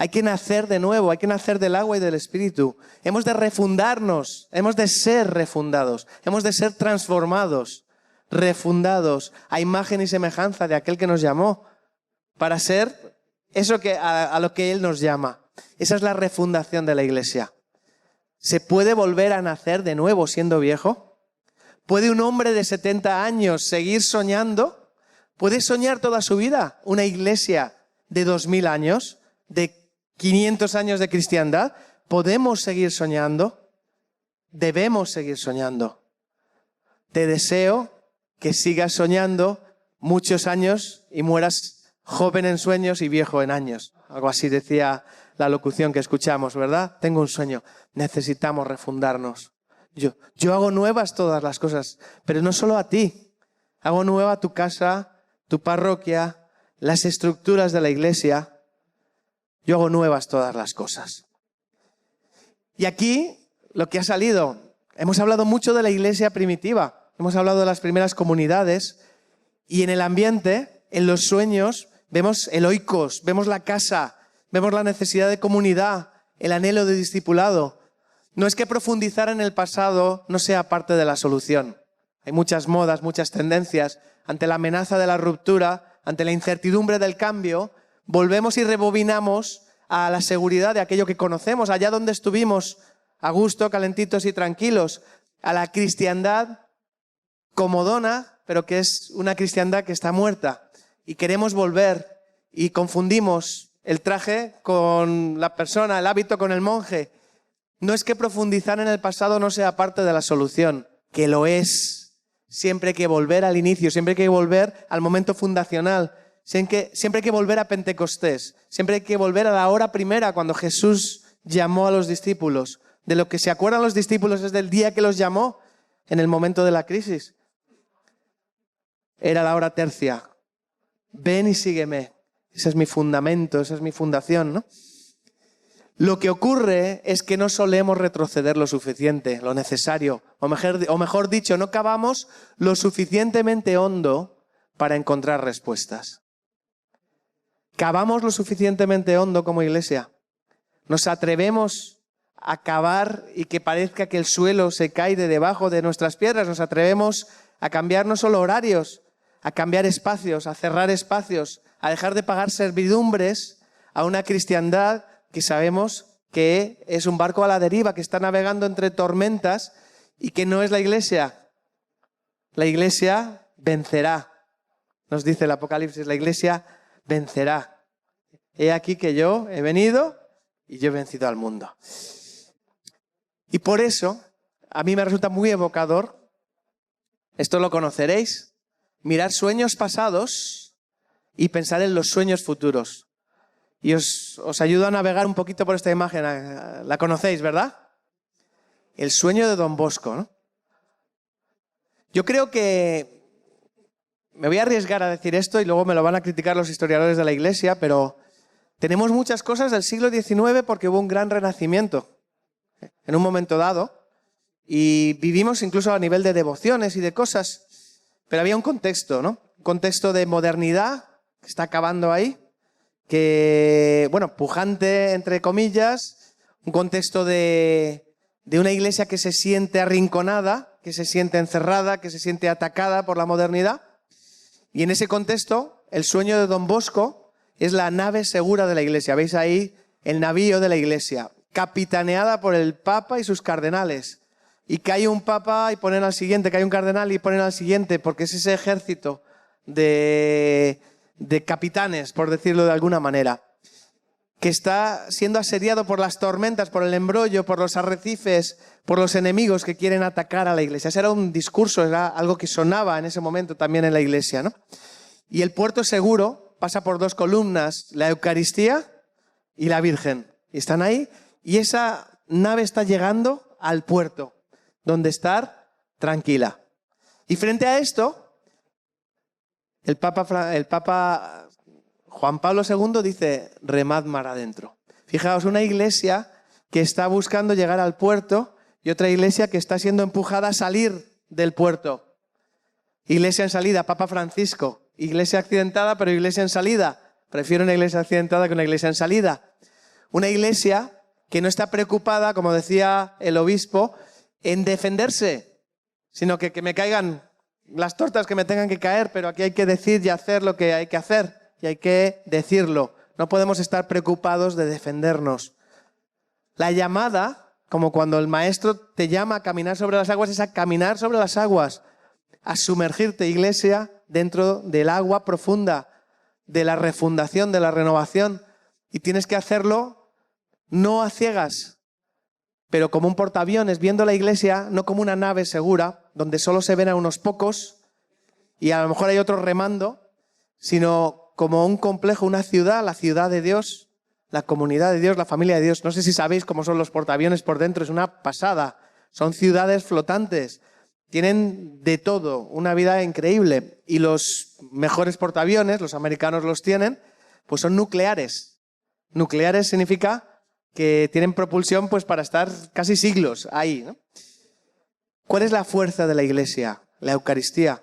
Hay que nacer de nuevo, hay que nacer del agua y del Espíritu. Hemos de refundarnos, hemos de ser refundados, hemos de ser transformados, refundados a imagen y semejanza de aquel que nos llamó para ser eso a lo que Él nos llama. Esa es la refundación de la Iglesia. ¿Se puede volver a nacer de nuevo siendo viejo? ¿Puede un hombre de 70 años seguir soñando? ¿Puede soñar toda su vida una iglesia de 2000 años, de 500 años de cristiandad? ¿Podemos seguir soñando? Debemos seguir soñando. Te deseo que sigas soñando muchos años y mueras joven en sueños y viejo en años. Algo así decía la locución que escuchamos, ¿verdad? Tengo un sueño. Necesitamos refundarnos. Yo hago nuevas todas las cosas, pero no solo a ti. Hago nueva tu casa, tu parroquia, las estructuras de la iglesia. Yo hago nuevas todas las cosas. Y aquí, lo que ha salido, hemos hablado mucho de la iglesia primitiva, hemos hablado de las primeras comunidades, y en el ambiente, en los sueños, vemos el oikos, vemos la casa, vemos la necesidad de comunidad, el anhelo de discipulado. No es que profundizar en el pasado no sea parte de la solución. Hay muchas modas, muchas tendencias. Ante la amenaza de la ruptura, ante la incertidumbre del cambio, volvemos y rebobinamos a la seguridad de aquello que conocemos, allá donde estuvimos a gusto, calentitos y tranquilos, a la cristiandad comodona, pero que es una cristiandad que está muerta. Y queremos volver y confundimos el traje con la persona, el hábito con el monje. No es que profundizar en el pasado no sea parte de la solución, que lo es. Siempre hay que volver al inicio, siempre hay que volver al momento fundacional. Siempre hay que volver a Pentecostés, siempre hay que volver a la hora primera cuando Jesús llamó a los discípulos. De lo que se acuerdan los discípulos es del día que los llamó en el momento de la crisis. Era la hora tercia. Ven y sígueme. Ese es mi fundamento, esa es mi fundación, ¿no? Lo que ocurre es que no solemos retroceder lo suficiente, lo necesario, o mejor dicho, no cavamos lo suficientemente hondo para encontrar respuestas. ¿Cavamos lo suficientemente hondo como iglesia? ¿Nos atrevemos a cavar y que parezca que el suelo se cae de debajo de nuestras piedras? ¿Nos atrevemos a cambiar no solo horarios, a cambiar espacios, a cerrar espacios, a dejar de pagar servidumbres a una cristiandad que sabemos que es un barco a la deriva, que está navegando entre tormentas y que no es la iglesia? La iglesia vencerá. Nos dice el Apocalipsis, la iglesia vencerá. He aquí que yo he venido y yo he vencido al mundo. Y por eso, a mí me resulta muy evocador, esto lo conoceréis, mirar sueños pasados y pensar en los sueños futuros. Y os ayudo a navegar un poquito por esta imagen. La conocéis, ¿verdad? El sueño de Don Bosco, ¿no? Yo creo que me voy a arriesgar a decir esto y luego me lo van a criticar los historiadores de la Iglesia, pero tenemos muchas cosas del siglo XIX porque hubo un gran renacimiento en un momento dado y vivimos incluso a nivel de devociones y de cosas, pero había un contexto, ¿no? Un contexto de modernidad que está acabando ahí, que, bueno, pujante entre comillas, un contexto de una iglesia que se siente arrinconada, que se siente encerrada, que se siente atacada por la modernidad. Y en ese contexto, el sueño de Don Bosco es la nave segura de la iglesia. ¿Veis ahí el navío de la iglesia? Capitaneada por el Papa y sus cardenales. Y cae un Papa y ponen al siguiente, cae un cardenal y ponen al siguiente, porque es ese ejército de capitanes, por decirlo de alguna manera, que está siendo asediado por las tormentas, por el embrollo, por los arrecifes, por los enemigos que quieren atacar a la iglesia. Ese era un discurso, era algo que sonaba en ese momento también en la iglesia, ¿no? Y el puerto seguro pasa por dos columnas, la Eucaristía y la Virgen. Y están ahí y esa nave está llegando al puerto, donde estar tranquila. Y frente a esto, el Papa Juan Pablo II dice, remad mar adentro. Fijaos, una iglesia que está buscando llegar al puerto y otra iglesia que está siendo empujada a salir del puerto. Iglesia en salida, Papa Francisco. Iglesia accidentada, pero iglesia en salida. Prefiero una iglesia accidentada que una iglesia en salida. Una iglesia que no está preocupada, como decía el obispo, en defenderse, sino que me caigan las tortas que me tengan que caer, pero aquí hay que decir y hacer lo que hay que hacer. Y hay que decirlo. No podemos estar preocupados de defendernos. La llamada, como cuando el maestro te llama a caminar sobre las aguas, es a caminar sobre las aguas, a sumergirte, iglesia, dentro del agua profunda, de la refundación, de la renovación. Y tienes que hacerlo no a ciegas, pero como un portaaviones, viendo la iglesia no como una nave segura, donde solo se ven a unos pocos y a lo mejor hay otros remando, sino como un complejo, una ciudad, la ciudad de Dios, la comunidad de Dios, la familia de Dios. No sé si sabéis cómo son los portaaviones por dentro, es una pasada. Son ciudades flotantes, tienen de todo, una vida increíble. Y los mejores portaaviones, los americanos los tienen, pues son nucleares. Nucleares significa que tienen propulsión pues para estar casi siglos ahí, ¿no? ¿Cuál es la fuerza de la iglesia? La Eucaristía.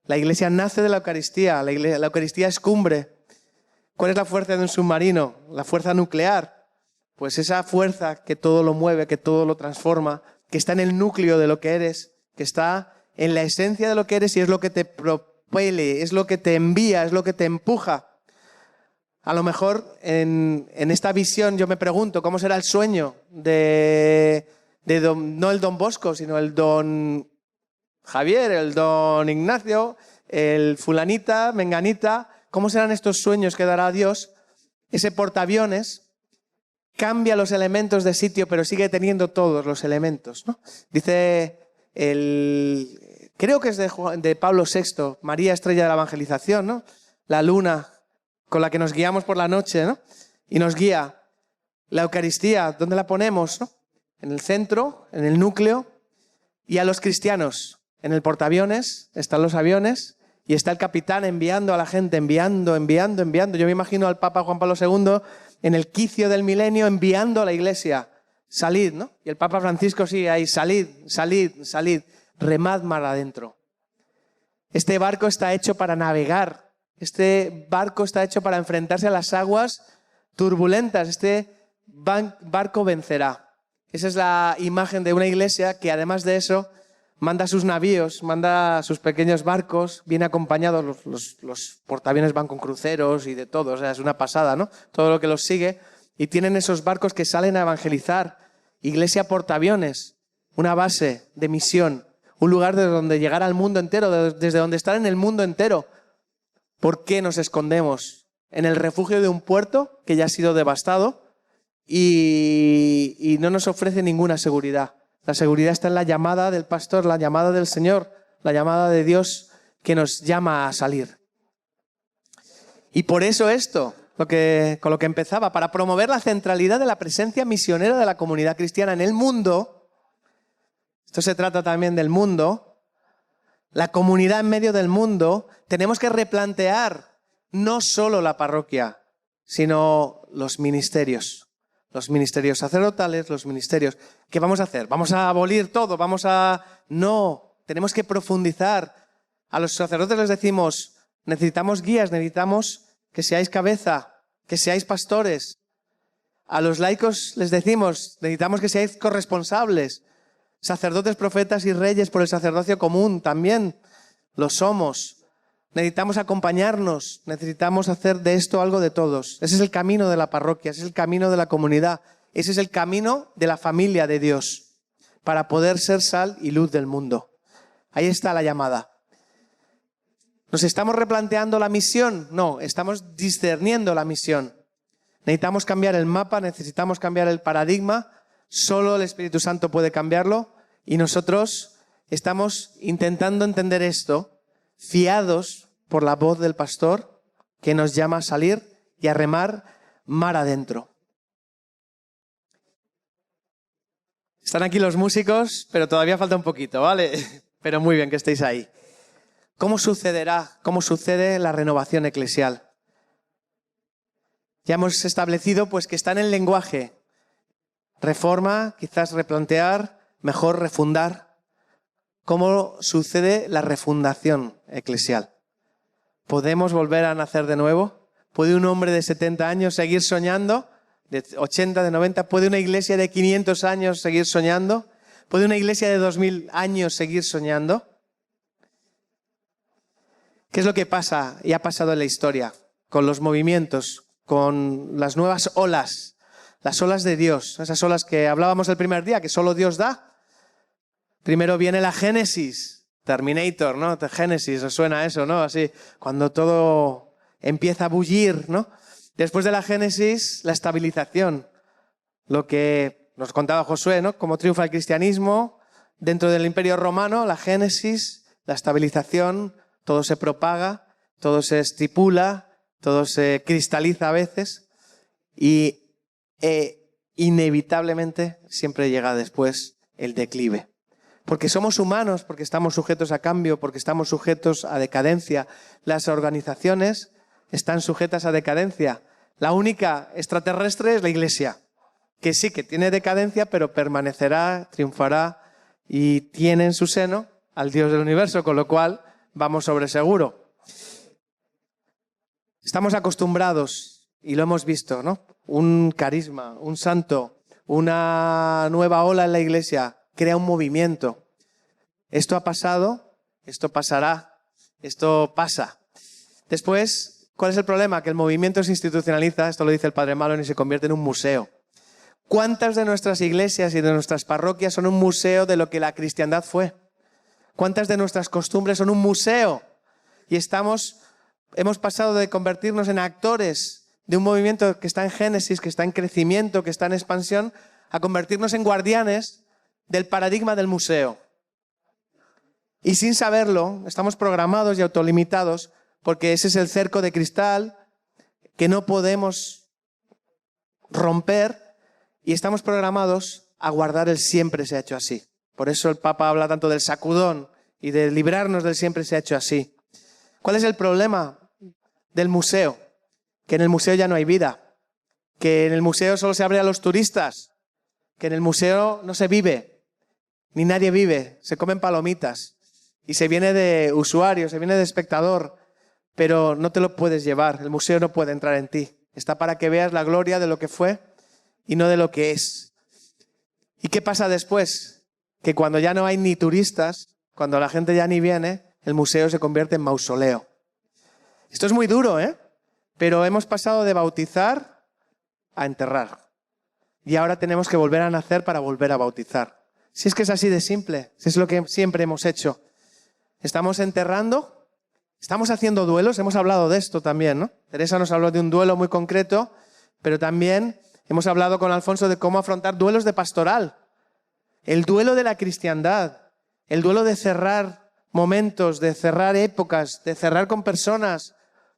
La iglesia nace de la Eucaristía, la Eucaristía es cumbre. ¿Cuál es la fuerza de un submarino? La fuerza nuclear. Pues esa fuerza que todo lo mueve, que todo lo transforma, que está en el núcleo de lo que eres, que está en la esencia de lo que eres y es lo que te propele, es lo que te envía, es lo que te empuja. A lo mejor en esta visión yo me pregunto cómo será el sueño de no el Don Bosco, sino el Don Javier, el Don Ignacio, el fulanita, menganita. ¿Cómo serán estos sueños que dará Dios? Ese portaaviones cambia los elementos de sitio, pero sigue teniendo todos los elementos, ¿no? Dice creo que es de Pablo VI, María Estrella de la Evangelización, ¿no? La luna con la que nos guiamos por la noche, ¿no? Y nos guía. La Eucaristía, ¿dónde la ponemos, no? En el centro, en el núcleo. Y a los cristianos, en el portaaviones, están los aviones y está el capitán enviando a la gente, enviando. Yo me imagino al Papa Juan Pablo II en el quicio del milenio enviando a la iglesia. Salid, ¿no? Y el Papa Francisco sigue ahí, salid, remad mar adentro. Este barco está hecho para navegar. Este barco está hecho para enfrentarse a las aguas turbulentas. Este barco vencerá. Esa es la imagen de una iglesia que además de eso manda sus navíos, manda sus pequeños barcos, viene acompañado, los portaaviones van con cruceros y de todo, o sea, es una pasada, ¿no? Todo lo que los sigue. Y tienen esos barcos que salen a evangelizar. Iglesia portaaviones, una base de misión, un lugar desde donde llegar al mundo entero, desde donde estar en el mundo entero. ¿Por qué nos escondemos en el refugio de un puerto que ya ha sido devastado y no nos ofrece ninguna seguridad. La seguridad está en la llamada del pastor, la llamada del Señor, la llamada de Dios que nos llama a salir. Y por eso esto, con lo que empezaba, para promover la centralidad de la presencia misionera de la comunidad cristiana en el mundo. Esto se trata también del mundo. La comunidad en medio del mundo. Tenemos que replantear no solo la parroquia, sino los ministerios. Los ministerios sacerdotales, los ministerios. ¿Qué vamos a hacer? ¿Vamos a abolir todo? No, tenemos que profundizar. A los sacerdotes les decimos, necesitamos guías, necesitamos que seáis cabeza, que seáis pastores. A los laicos les decimos, necesitamos que seáis corresponsables. Sacerdotes, profetas y reyes por el sacerdocio común también lo somos. Necesitamos acompañarnos, necesitamos hacer de esto algo de todos. Ese es el camino de la parroquia, ese es el camino de la comunidad, ese es el camino de la familia de Dios, para poder ser sal y luz del mundo. Ahí está la llamada. ¿Nos estamos replanteando la misión? No, estamos discerniendo la misión. Necesitamos cambiar el mapa, necesitamos cambiar el paradigma. Solo el Espíritu Santo puede cambiarlo y nosotros estamos intentando entender esto, fiados por la voz del pastor que nos llama a salir y a remar mar adentro. Están aquí los músicos, pero todavía falta un poquito, ¿vale? Pero muy bien que estéis ahí. ¿Cómo sucederá? ¿Cómo sucede la renovación eclesial? Ya hemos establecido pues que está en el lenguaje. Reforma, quizás replantear, mejor refundar. ¿Cómo sucede la refundación eclesial? ¿Podemos volver a nacer de nuevo? ¿Puede un hombre de 70 años seguir soñando? ¿De 80, de 90? ¿Puede una iglesia de 500 años seguir soñando? ¿Puede una iglesia de 2000 años seguir soñando? ¿Qué es lo que pasa y ha pasado en la historia con los movimientos, con las nuevas olas, las olas de Dios, esas olas que hablábamos el primer día, que solo Dios da? Primero viene la Génesis, Terminator, ¿no? Génesis, ¿os suena eso, no? Así, cuando todo empieza a bullir, ¿no? Después de la Génesis, la estabilización, lo que nos contaba Josué, ¿no? Cómo triunfa el cristianismo dentro del Imperio Romano, la Génesis, la estabilización. Todo se propaga, todo se estipula, todo se cristaliza a veces y inevitablemente siempre llega después el declive. Porque somos humanos, porque estamos sujetos a cambio, porque estamos sujetos a decadencia. Las organizaciones están sujetas a decadencia. La única extraterrestre es la Iglesia, que sí que tiene decadencia, pero permanecerá, triunfará y tiene en su seno al Dios del universo, con lo cual vamos sobre seguro. Estamos acostumbrados, y lo hemos visto, ¿no? Un carisma, un santo, una nueva ola en la iglesia, crea un movimiento. Esto ha pasado, esto pasará, esto pasa. Después, ¿cuál es el problema? Que el movimiento se institucionaliza, esto lo dice el Padre Malone, y se convierte en un museo. ¿Cuántas de nuestras iglesias y de nuestras parroquias son un museo de lo que la cristiandad fue? ¿Cuántas de nuestras costumbres son un museo? Y hemos pasado de convertirnos en actores de un movimiento que está en génesis, que está en crecimiento, que está en expansión, a convertirnos en guardianes del paradigma del museo. Y sin saberlo, estamos programados y autolimitados porque ese es el cerco de cristal que no podemos romper y estamos programados a guardar el siempre se ha hecho así. Por eso el Papa habla tanto del sacudón y de librarnos del siempre se ha hecho así. ¿Cuál es el problema del museo? Que en el museo ya no hay vida, que en el museo solo se abre a los turistas, que en el museo no se vive, ni nadie vive, se comen palomitas y se viene de usuario, se viene de espectador, pero no te lo puedes llevar, el museo no puede entrar en ti. Está para que veas la gloria de lo que fue y no de lo que es. ¿Y qué pasa después? Que cuando ya no hay ni turistas, cuando la gente ya ni viene, el museo se convierte en mausoleo. Esto es muy duro, ¿eh? Pero hemos pasado de bautizar a enterrar. Y ahora tenemos que volver a nacer para volver a bautizar. Si es que es así de simple, si es lo que siempre hemos hecho. Estamos enterrando, estamos haciendo duelos, hemos hablado de esto también, ¿no? Teresa nos habló de un duelo muy concreto, pero también Hemos hablado con Alfonso de cómo afrontar duelos de pastoral, el duelo de la cristiandad, el duelo de cerrar momentos, de cerrar épocas, de cerrar con personas,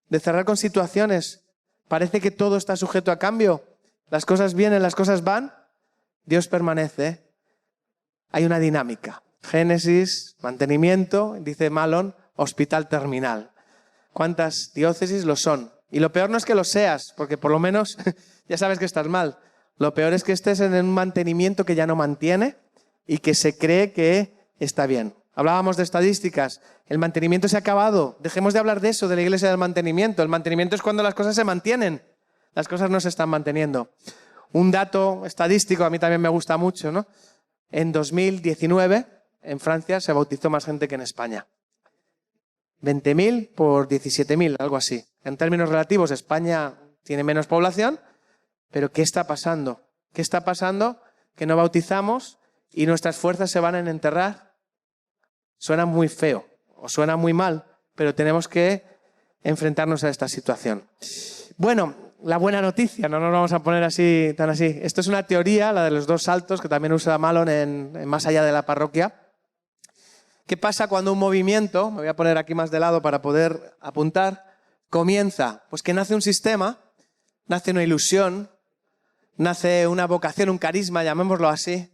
de cerrar con situaciones. Parece que todo está sujeto a cambio. Las cosas vienen, las cosas van. Dios permanece. Hay una dinámica. Génesis, mantenimiento, dice Malon, hospital terminal. ¿Cuántas diócesis lo son? Y lo peor no es que lo seas, porque por lo menos ya sabes que estás mal. Lo peor es que estés en un mantenimiento que ya no mantiene y que se cree que está bien. Hablábamos de estadísticas. El mantenimiento se ha acabado. Dejemos de hablar de eso, de la iglesia del mantenimiento. El mantenimiento es cuando las cosas se mantienen. Las cosas no se están manteniendo. Un dato estadístico a mí también me gusta mucho, ¿no? En 2019, en Francia, se bautizó más gente que en España. 20.000 por 17.000, algo así. En términos relativos, España tiene menos población, pero ¿qué está pasando? ¿Qué está pasando? Que no bautizamos y nuestras fuerzas se van a enterrar. Suena muy feo o suena muy mal, pero tenemos que enfrentarnos a esta situación. Bueno, la buena noticia, no nos vamos a poner así, tan así. Esto es una teoría, la de los 2 saltos, que también usa Malon en Más allá de la parroquia. ¿Qué pasa cuando un movimiento, me voy a poner aquí más de lado para poder apuntar, comienza? Pues que nace un sistema, nace una ilusión, nace una vocación, un carisma, llamémoslo así,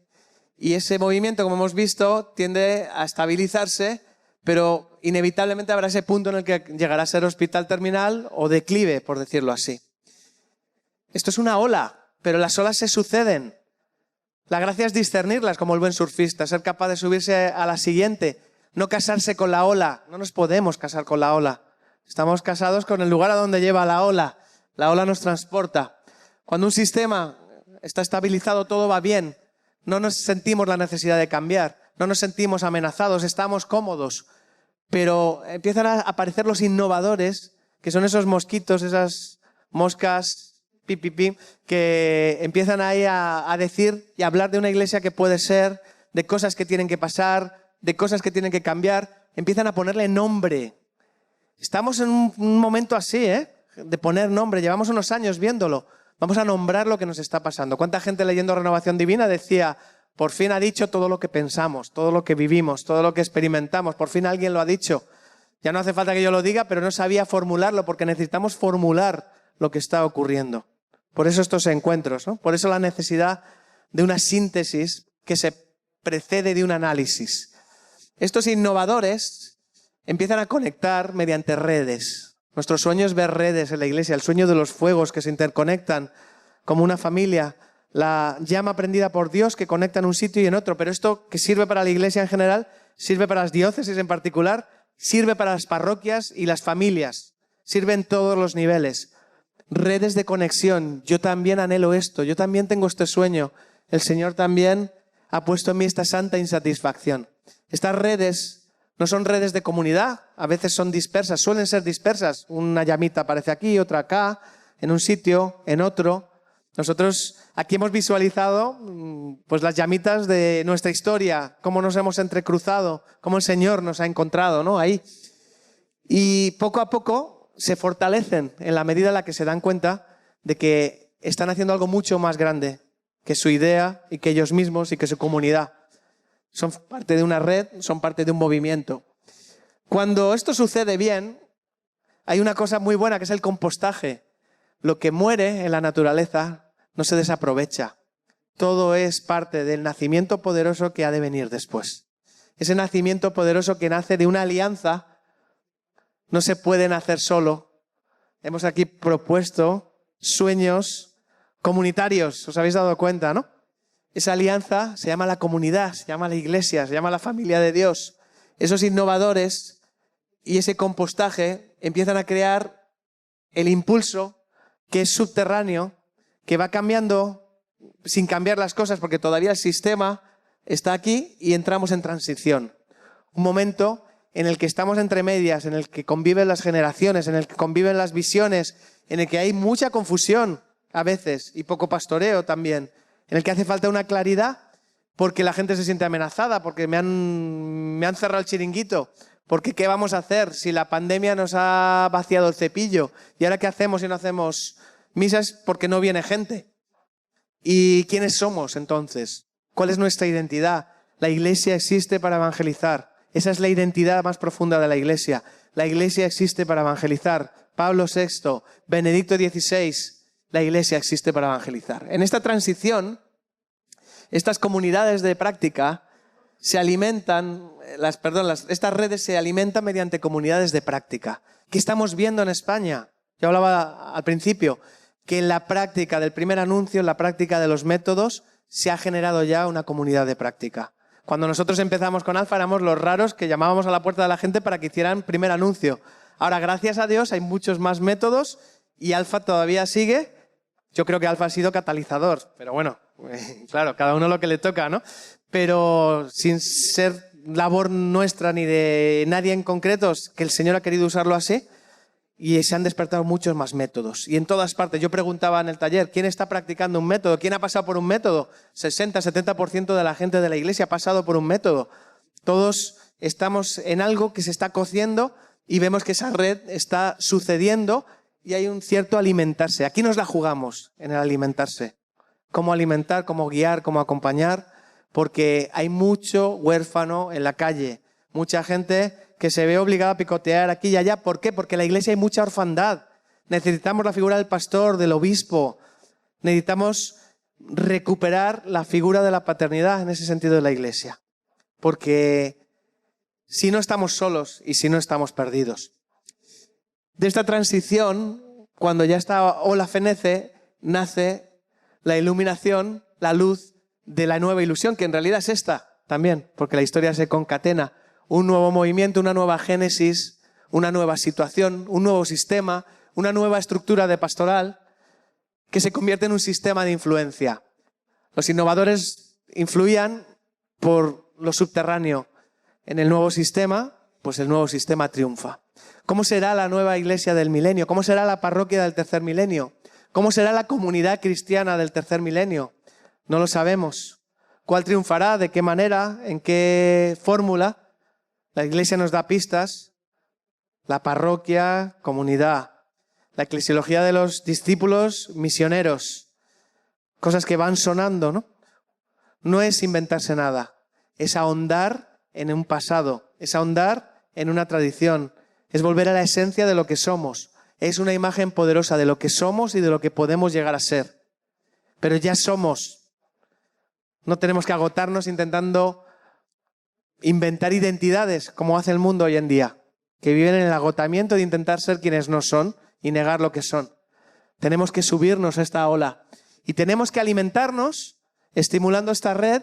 y ese movimiento, como hemos visto, tiende a estabilizarse, pero inevitablemente habrá ese punto en el que llegará a ser hospital terminal o declive, por decirlo así. Esto es una ola, pero las olas se suceden. La gracia es discernirlas como el buen surfista, ser capaz de subirse a la siguiente, no casarse con la ola. No nos podemos casar con la ola. Estamos casados con el lugar a donde lleva la ola. La ola nos transporta. Cuando un sistema está estabilizado, todo va bien. No nos sentimos la necesidad de cambiar. No nos sentimos amenazados, estamos cómodos. Pero empiezan a aparecer los innovadores, que son esos mosquitos, esas moscas que empiezan ahí a decir y a hablar de una iglesia que puede ser, de cosas que tienen que pasar, de cosas que tienen que cambiar. Empiezan a ponerle nombre. Estamos en un momento así, de poner nombre. Llevamos unos años viéndolo. Vamos a nombrar lo que nos está pasando. ¿Cuánta gente leyendo Renovación Divina decía, por fin ha dicho todo lo que pensamos, todo lo que vivimos, todo lo que experimentamos? Por fin alguien lo ha dicho. Ya no hace falta que yo lo diga, pero no sabía formularlo, porque necesitamos formular lo que está ocurriendo. Por eso estos encuentros, ¿no? Por eso la necesidad de una síntesis que se precede de un análisis. Estos innovadores empiezan a conectar mediante redes. Nuestro sueño es ver redes en la iglesia, el sueño de los fuegos que se interconectan como una familia, la llama prendida por Dios que conecta en un sitio y en otro. Pero esto que sirve para la iglesia en general, sirve para las diócesis en particular, sirve para las parroquias y las familias, sirve en todos los niveles. Redes de conexión. Yo también anhelo esto, yo también tengo este sueño. El Señor también ha puesto en mí esta santa insatisfacción. Estas redes no son redes de comunidad, a veces son dispersas, suelen ser dispersas. Una llamita aparece aquí, otra acá, en un sitio, en otro. Nosotros aquí hemos visualizado pues las llamitas de nuestra historia, cómo nos hemos entrecruzado, cómo el Señor nos ha encontrado, ¿no? Ahí. Y poco a poco se fortalecen en la medida en la que se dan cuenta de que están haciendo algo mucho más grande que su idea y que ellos mismos y que su comunidad. Son parte de una red, son parte de un movimiento. Cuando esto sucede bien, hay una cosa muy buena que es el compostaje. Lo que muere en la naturaleza no se desaprovecha. Todo es parte del nacimiento poderoso que ha de venir después. Ese nacimiento poderoso que nace de una alianza no se pueden hacer solo. Hemos aquí propuesto sueños comunitarios, os habéis dado cuenta, ¿no? Esa alianza se llama la comunidad, se llama la iglesia, se llama la familia de Dios. Esos innovadores y ese compostaje empiezan a crear el impulso que es subterráneo, que va cambiando sin cambiar las cosas, porque todavía el sistema está aquí y entramos en transición. Un momento en el que estamos entre medias, en el que conviven las generaciones, en el que conviven las visiones, en el que hay mucha confusión a veces y poco pastoreo también, en el que hace falta una claridad porque la gente se siente amenazada, porque me han cerrado el chiringuito, porque ¿qué vamos a hacer si la pandemia nos ha vaciado el cepillo? ¿Y ahora qué hacemos si no hacemos misas porque no viene gente? ¿Y quiénes somos entonces? ¿Cuál es nuestra identidad? La Iglesia existe para evangelizar. Esa es la identidad más profunda de la Iglesia. La Iglesia existe para evangelizar. Pablo VI, Benedicto XVI, la Iglesia existe para evangelizar. En esta transición, estas comunidades de práctica se alimentan, estas redes se alimentan mediante comunidades de práctica. ¿Qué estamos viendo en España? Yo hablaba al principio que en la práctica del primer anuncio, en la práctica de los métodos, se ha generado ya una comunidad de práctica. Cuando nosotros empezamos con Alfa éramos los raros que llamábamos a la puerta de la gente para que hicieran primer anuncio. Ahora, gracias a Dios, hay muchos más métodos y Alfa todavía sigue. Yo creo que Alfa ha sido catalizador, pero bueno, claro, cada uno lo que le toca, ¿no? Pero sin ser labor nuestra ni de nadie en concreto, es que el Señor ha querido usarlo así y se han despertado muchos más métodos. Y en todas partes, yo preguntaba en el taller, ¿quién está practicando un método? ¿Quién ha pasado por un método? 60-70% de la gente de la iglesia ha pasado por un método. Todos estamos en algo que se está cociendo y vemos que esa red está sucediendo y hay un cierto alimentarse. Aquí nos la jugamos en el alimentarse. Cómo alimentar, cómo guiar, cómo acompañar, porque hay mucho huérfano en la calle, mucha gente que se ve obligada a picotear aquí y allá. ¿Por qué? Porque en la iglesia hay mucha orfandad. Necesitamos la figura del pastor, del obispo. Necesitamos recuperar la figura de la paternidad en ese sentido de la iglesia. Porque si no estamos solos y si no estamos perdidos. De esta transición, cuando ya esta ola fenece, nace la iluminación, la luz de la nueva ilusión, que en realidad es esta también, porque la historia se concatena. Un nuevo movimiento, una nueva génesis, una nueva situación, un nuevo sistema, una nueva estructura de pastoral que se convierte en un sistema de influencia. Los innovadores influían por lo subterráneo. En el nuevo sistema, pues el nuevo sistema triunfa. ¿Cómo será la nueva iglesia del milenio? ¿Cómo será la parroquia del tercer milenio? ¿Cómo será la comunidad cristiana del tercer milenio? No lo sabemos. ¿Cuál triunfará? ¿De qué manera? ¿En qué fórmula? La iglesia nos da pistas. La parroquia, comunidad. La eclesiología de los discípulos, misioneros. Cosas que van sonando, ¿no? No es inventarse nada. Es ahondar en un pasado. Es ahondar en una tradición. Es volver a la esencia de lo que somos. Es una imagen poderosa de lo que somos y de lo que podemos llegar a ser. Pero ya somos. No tenemos que agotarnos intentando inventar identidades como hace el mundo hoy en día, que viven en el agotamiento de intentar ser quienes no son y negar lo que son. Tenemos que subirnos a esta ola y tenemos que alimentarnos estimulando esta red,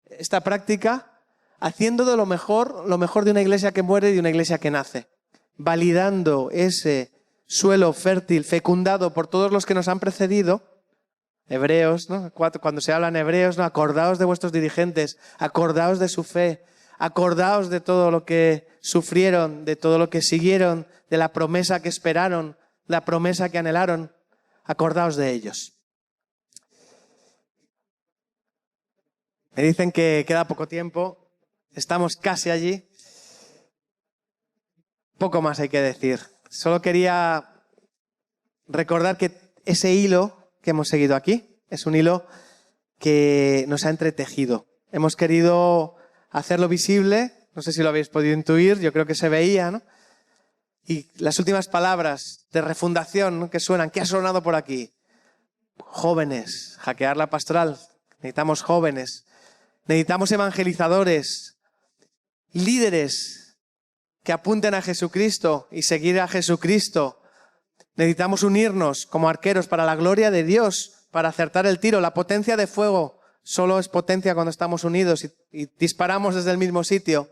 esta práctica, haciendo de lo mejor de una iglesia que muere y de una iglesia que nace, validando ese suelo fértil, fecundado por todos los que nos han precedido. Hebreos, ¿no? Cuando se habla en Hebreos, ¿no? Acordaos de vuestros dirigentes, acordaos de su fe, acordaos de todo lo que sufrieron, de todo lo que siguieron, de la promesa que esperaron, la promesa que anhelaron, acordaos de ellos. Me dicen que queda poco tiempo, estamos casi allí. Poco más hay que decir. Solo quería recordar que ese hilo que hemos seguido aquí es un hilo que nos ha entretejido. Hemos querido hacerlo visible, no sé si lo habéis podido intuir, yo creo que se veía, ¿no? Y las últimas palabras de refundación, ¿no?, que suenan, ¿qué ha sonado por aquí? Jóvenes, hackear la pastoral, necesitamos jóvenes, necesitamos evangelizadores, líderes que apunten a Jesucristo y seguir a Jesucristo. Necesitamos unirnos como arqueros para la gloria de Dios, para acertar el tiro. La potencia de fuego solo es potencia cuando estamos unidos y disparamos desde el mismo sitio.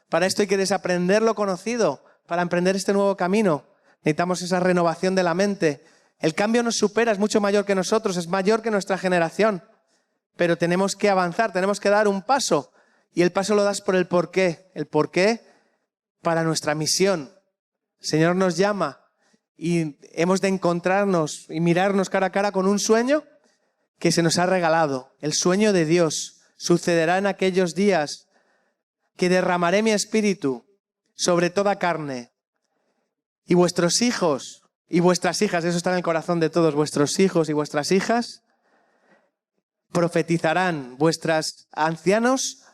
Para esto hay que desaprender lo conocido, para emprender este nuevo camino. Necesitamos esa renovación de la mente. El cambio nos supera, es mucho mayor que nosotros, es mayor que nuestra generación. Pero tenemos que avanzar, tenemos que dar un paso. Y el paso lo das por el porqué. El porqué para nuestra misión. El Señor nos llama. Y hemos de encontrarnos y mirarnos cara a cara con un sueño que se nos ha regalado. El sueño de Dios sucederá en aquellos días que derramaré mi espíritu sobre toda carne. Y vuestros hijos y vuestras hijas, eso está en el corazón de todos, vuestros hijos y vuestras hijas profetizarán, vuestros ancianos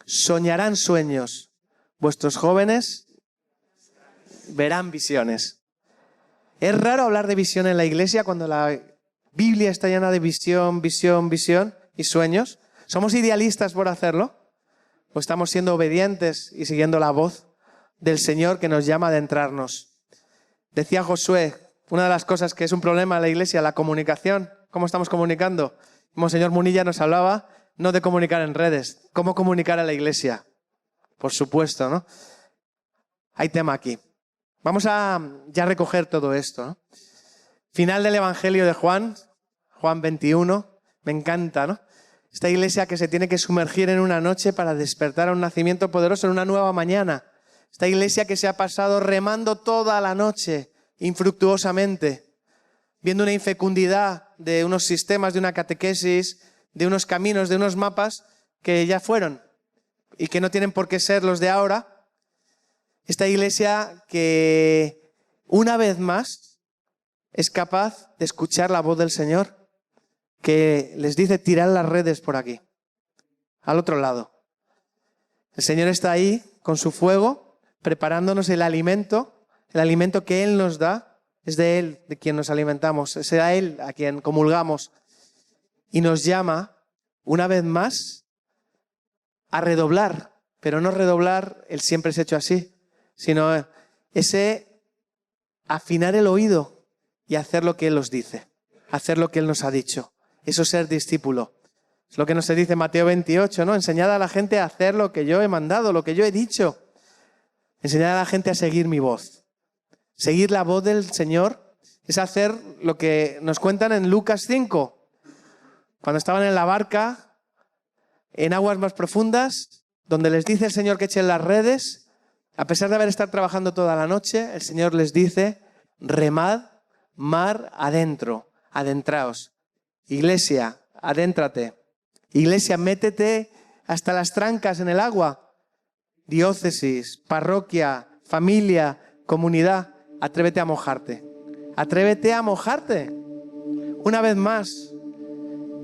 soñarán sueños, vuestros jóvenes verán visiones. Es raro hablar de visión en la iglesia cuando la Biblia está llena de visión, visión, visión y sueños. ¿Somos idealistas por hacerlo? ¿O estamos siendo obedientes y siguiendo la voz del Señor que nos llama a adentrarnos? Decía Josué, una de las cosas que es un problema en la iglesia, la comunicación. ¿Cómo estamos comunicando? Monseñor Munilla nos hablaba no de comunicar en redes, cómo comunicar a la iglesia. Por supuesto, ¿no? Hay tema aquí. Vamos a ya recoger todo esto, ¿no? Final del Evangelio de Juan, Juan 21. Me encanta, ¿no? Esta iglesia que se tiene que sumergir en una noche para despertar a un nacimiento poderoso en una nueva mañana. Esta iglesia que se ha pasado remando toda la noche, infructuosamente, viendo una infecundidad de unos sistemas, de una catequesis, de unos caminos, de unos mapas que ya fueron y que no tienen por qué ser los de ahora. Esta iglesia que una vez más es capaz de escuchar la voz del Señor, que les dice tirad las redes por aquí, al otro lado. El Señor está ahí con su fuego, preparándonos el alimento que Él nos da. Es de Él de quien nos alimentamos, es a Él a quien comulgamos. Y nos llama, una vez más, a redoblar, pero no redoblar el siempre es hecho así, sino ese afinar el oído y hacer lo que Él nos dice, hacer lo que Él nos ha dicho. Eso es ser discípulo. Es lo que nos dice Mateo 28, ¿no? Enseñad a la gente a hacer lo que yo he mandado, lo que yo he dicho. Enseñad a la gente a seguir mi voz. Seguir la voz del Señor es hacer lo que nos cuentan en Lucas 5. Cuando estaban en la barca, en aguas más profundas, donde les dice el Señor que echen las redes, a pesar de haber estado trabajando toda la noche, el Señor les dice, remad mar adentro, adentraos. Iglesia, adéntrate. Iglesia, métete hasta las trancas en el agua. Diócesis, parroquia, familia, comunidad, atrévete a mojarte. Atrévete a mojarte. Una vez más,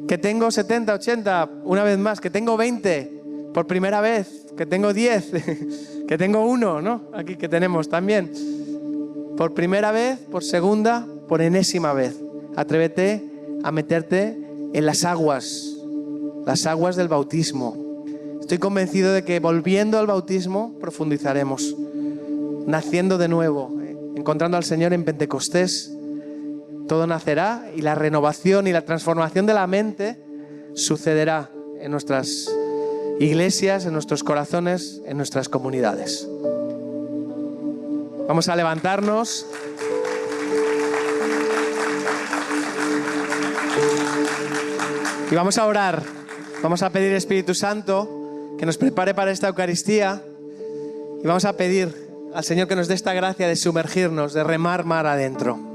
que tengo 70, 80, una vez más, que tengo 20, por primera vez, que tengo 10, que tengo 1, ¿no? Aquí que tenemos también. Por primera vez, por segunda, por enésima vez. Atrévete a meterte en las aguas del bautismo. Estoy convencido de que volviendo al bautismo profundizaremos, naciendo de nuevo, encontrando al Señor en Pentecostés. Todo nacerá y la renovación y la transformación de la mente sucederá en nuestras iglesias, en nuestros corazones, en nuestras comunidades. Vamos a levantarnos. Y vamos a orar. Vamos a pedir Espíritu Santo que nos prepare para esta Eucaristía. Y vamos a pedir al Señor que nos dé esta gracia de sumergirnos, de remar mar adentro.